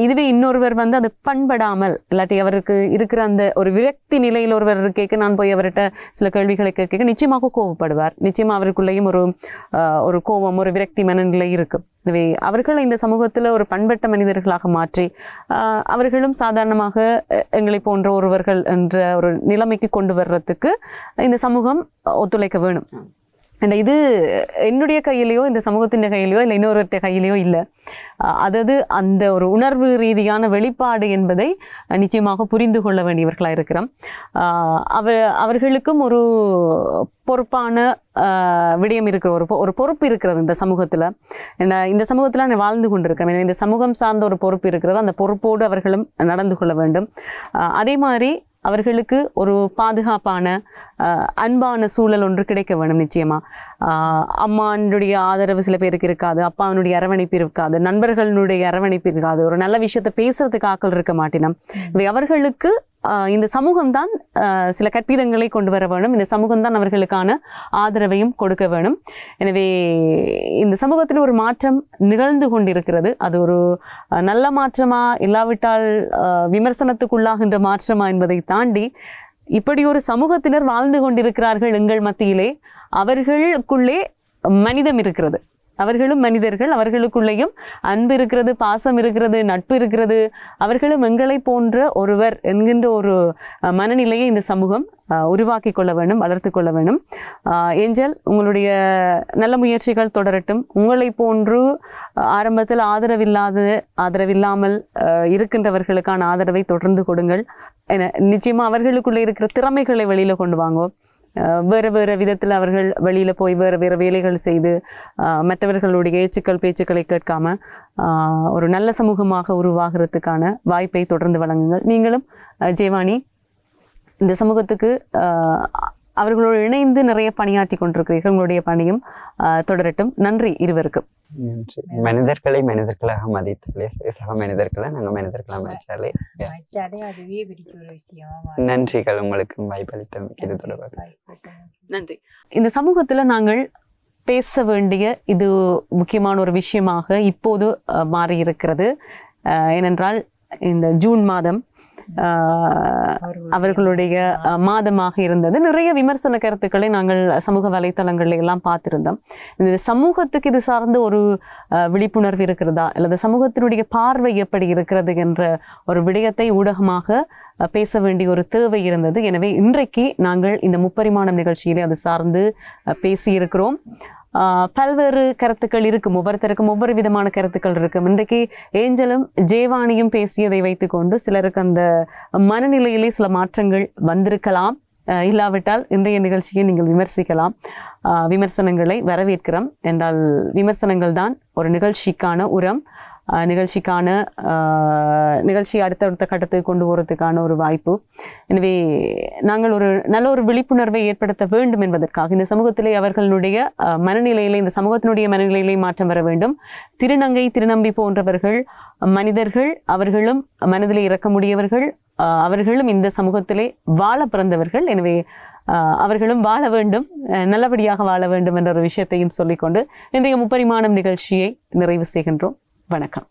இதுவே இன்னொருவர் வந்து அது பண்படாமல் இல்லாட்டி அவருக்கு இருக்கிற அந்த ஒரு விரக்தி நிலையில் ஒருவர் கேட்க நான் போய் அவர்கிட்ட சில கேள்விகளை கேட்க நிச்சயமாக கோபப்படுவார். நிச்சயமா அவருக்குள்ளேயும் ஒரு கோபம், ஒரு விரக்தி மனநிலை இருக்கு. எனவே அவர்களை இந்த சமூகத்துல ஒரு பண்பட்ட மனிதர்களாக மாற்றி அவர்களும் சாதாரணமாக எங்களை போன்ற ஒருவர்கள் என்ற ஒரு நிலைமைக்கு கொண்டு வர்றதுக்கு இந்த சமூகம் ஒத்துழைக்க வேணும். இது என்னுடைய கையிலையோ இந்த சமூகத்தின் கையிலையோ இல்லை இன்னொருவருடைய கையிலையோ இல்லை. அதாவது அந்த ஒரு உணர்வு ரீதியான வெளிப்பாடு என்பதை நிச்சயமாக புரிந்து கொள்ள வேண்டியவர்களாக இருக்கிறோம். அவர்களுக்கும் ஒரு பொறுப்பான விடயம் இருக்கிற ஒரு பொறுப்பு இருக்கிறது இந்த சமூகத்தில். இந்த சமூகத்தில் நான் வாழ்ந்து கொண்டிருக்கேன். இந்த சமூகம் சார்ந்த ஒரு பொறுப்பு இருக்கிறது. அந்த பொறுப்போடு அவர்களும் நடந்து கொள்ள வேண்டும். அதே மாதிரி அவர்களுக்கு ஒரு பாதுகாப்பான அன்பான சூழல் ஒன்று கிடைக்க வேணும். நிச்சயமா அம்மானுடைய ஆதரவு சில பேருக்கு இருக்காது, அப்பாவினுடைய அரவணைப்பு இருக்காது, நண்பர்களுடைய அரவணைப்பு இருக்காது, ஒரு நல்ல விஷயத்தை பேசுறதுக்கு ஆக்கள் இருக்க மாட்டினோம். அவர்களுக்கு இந்த சமூகம் தான் சில கற்பிதங்களை கொண்டு வர வேணும். இந்த சமூகம் தான் அவர்களுக்கான ஆதரவையும் கொடுக்க வேணும். எனவே இந்த சமூகத்தில் ஒரு மாற்றம் நிகழ்ந்து கொண்டிருக்கிறது. அது ஒரு நல்ல மாற்றமா இல்லாவிட்டால் விமர்சனத்துக்குள்ளாகின்ற மாற்றமா என்பதை தாண்டி இப்படி ஒரு சமூகத்தினர் வாழ்ந்து கொண்டிருக்கிறார்கள் எங்கள் மத்தியிலே. அவர்களுக்குள்ளே மனிதம் இருக்கிறது, அவர்களும் மனிதர்கள், அவர்களுக்குள்ளேயும் அன்பு இருக்கிறது, பாசம் இருக்கிறது, நட்பு இருக்கிறது. அவர்களும் எங்களை போன்ற ஒருவர் என்கின்ற ஒரு மனநிலையை இந்த சமூகம் உருவாக்கி கொள்ள வேண்டும், வளர்த்து கொள்ள வேண்டும். ஏஞ்சல், உங்களுடைய நல்ல முயற்சிகள் தொடரட்டும். உங்களை போன்று ஆரம்பத்தில் ஆதரவில்லாமல் இருக்கின்றவர்களுக்கான ஆதரவை தொடர்ந்து கொடுங்கள். நிச்சயமா அவர்களுக்குள்ளே இருக்கிற திறமைகளை வெளியில கொண்டு வாங்குவோம். வேறு வேறு விதத்தில் அவர்கள் வெளியில் போய் வேறு வேறு வேலைகள் செய்து மற்றவர்களுடைய பேச்சுக்களை கேட்காம ஒரு நல்ல சமூகமாக உருவாகிறதுக்கான வாய்ப்பை தொடர்ந்து வழங்குங்கள். நீங்களும் ஜெயவாணி இந்த சமூகத்துக்கு அவர்களோடு இணைந்து நிறைய பணியாற்றி கொண்டிருக்கிறீர்கள். உங்களுடைய பணியும் தொடரட்டும். நன்றி இருவருக்கும். மனிதர்களை மனிதர்களாக மதித்தாலே, சக மனிதர்களை நாங்கள் மனிதர்களாக மதித்தாலே அதுவே பெரிய ஒரு விஷயம். நன்றிகள். உங்களுக்கு வாய்ப்பளித்தமைக்கு இது தொடர்பாக நன்றி. இந்த சமூகத்துல நாங்கள் பேச வேண்டிய இது முக்கியமான ஒரு விஷயமாக இப்போது மாறி இருக்கிறது. ஏனென்றால் இந்த ஜூன் மாதம் அவர்களுடைய மாதமாக இருந்தது. நிறைய விமர்சன கருத்துக்களை நாங்கள் சமூக வலைத்தளங்கள்ல எல்லாம் பார்த்திருந்தோம். இந்த சமூகத்துக்கு இது சார்ந்த ஒரு விழிப்புணர்வு இருக்கிறதா, அல்லது சமூகத்தினுடைய பார்வை எப்படி இருக்கிறது என்ற ஒரு விடயத்தை ஊடகமாக பேச வேண்டிய ஒரு தேவை இருந்தது. எனவே இன்றைக்கு நாங்கள் இந்த முப்பரிமாணம் நிகழ்ச்சியிலே அது சார்ந்து பேசியிருக்கிறோம். பல்வேறு கருத்துக்கள் இருக்கும், ஒவ்வொருத்தருக்கும் ஒவ்வொரு விதமான கருத்துக்கள் இருக்கும். இன்றைக்கு ஏஞ்சலும் ஜெயவாணியும் பேசியதை வைத்துக்கொண்டு சிலருக்கு அந்த மனநிலையிலே சில மாற்றங்கள் வந்திருக்கலாம். இல்லாவிட்டால் இன்றைய நிகழ்ச்சியை நீங்கள் விமர்சிக்கலாம். விமர்சனங்களை வரவேற்கிறோம். என்றால் விமர்சனங்கள் தான் ஒரு நிகழ்ச்சிக்கான உரம், நிகழ்ச்சி அடுத்தடுத்த கட்டத்துக்கு கொண்டு போகிறதுக்கான ஒரு வாய்ப்பு. எனவே நாங்கள் ஒரு நல்ல ஒரு விழிப்புணர்வை ஏற்படுத்த வேண்டும் என்பதற்காக இந்த சமூகத்திலே அவர்களுடைய மனநிலையிலே, இந்த சமூகத்தினுடைய மனநிலையிலே மாற்றம் வர வேண்டும். திருநங்கை திருநம்பி போன்றவர்கள் மனிதர்கள், அவர்களும் மனதிலே இறக்கமுடையவர்கள், அவர்களும் இந்த சமூகத்திலே வாழ பிறந்தவர்கள். எனவே அவர்களும் வாழ வேண்டும், நல்லபடியாக வாழ வேண்டும் என்ற ஒரு விஷயத்தையும் சொல்லிக்கொண்டு இன்றைய முப்பரிமாணம் நிகழ்ச்சியை நிறைவு செய்கின்றோம். வணக்கம்.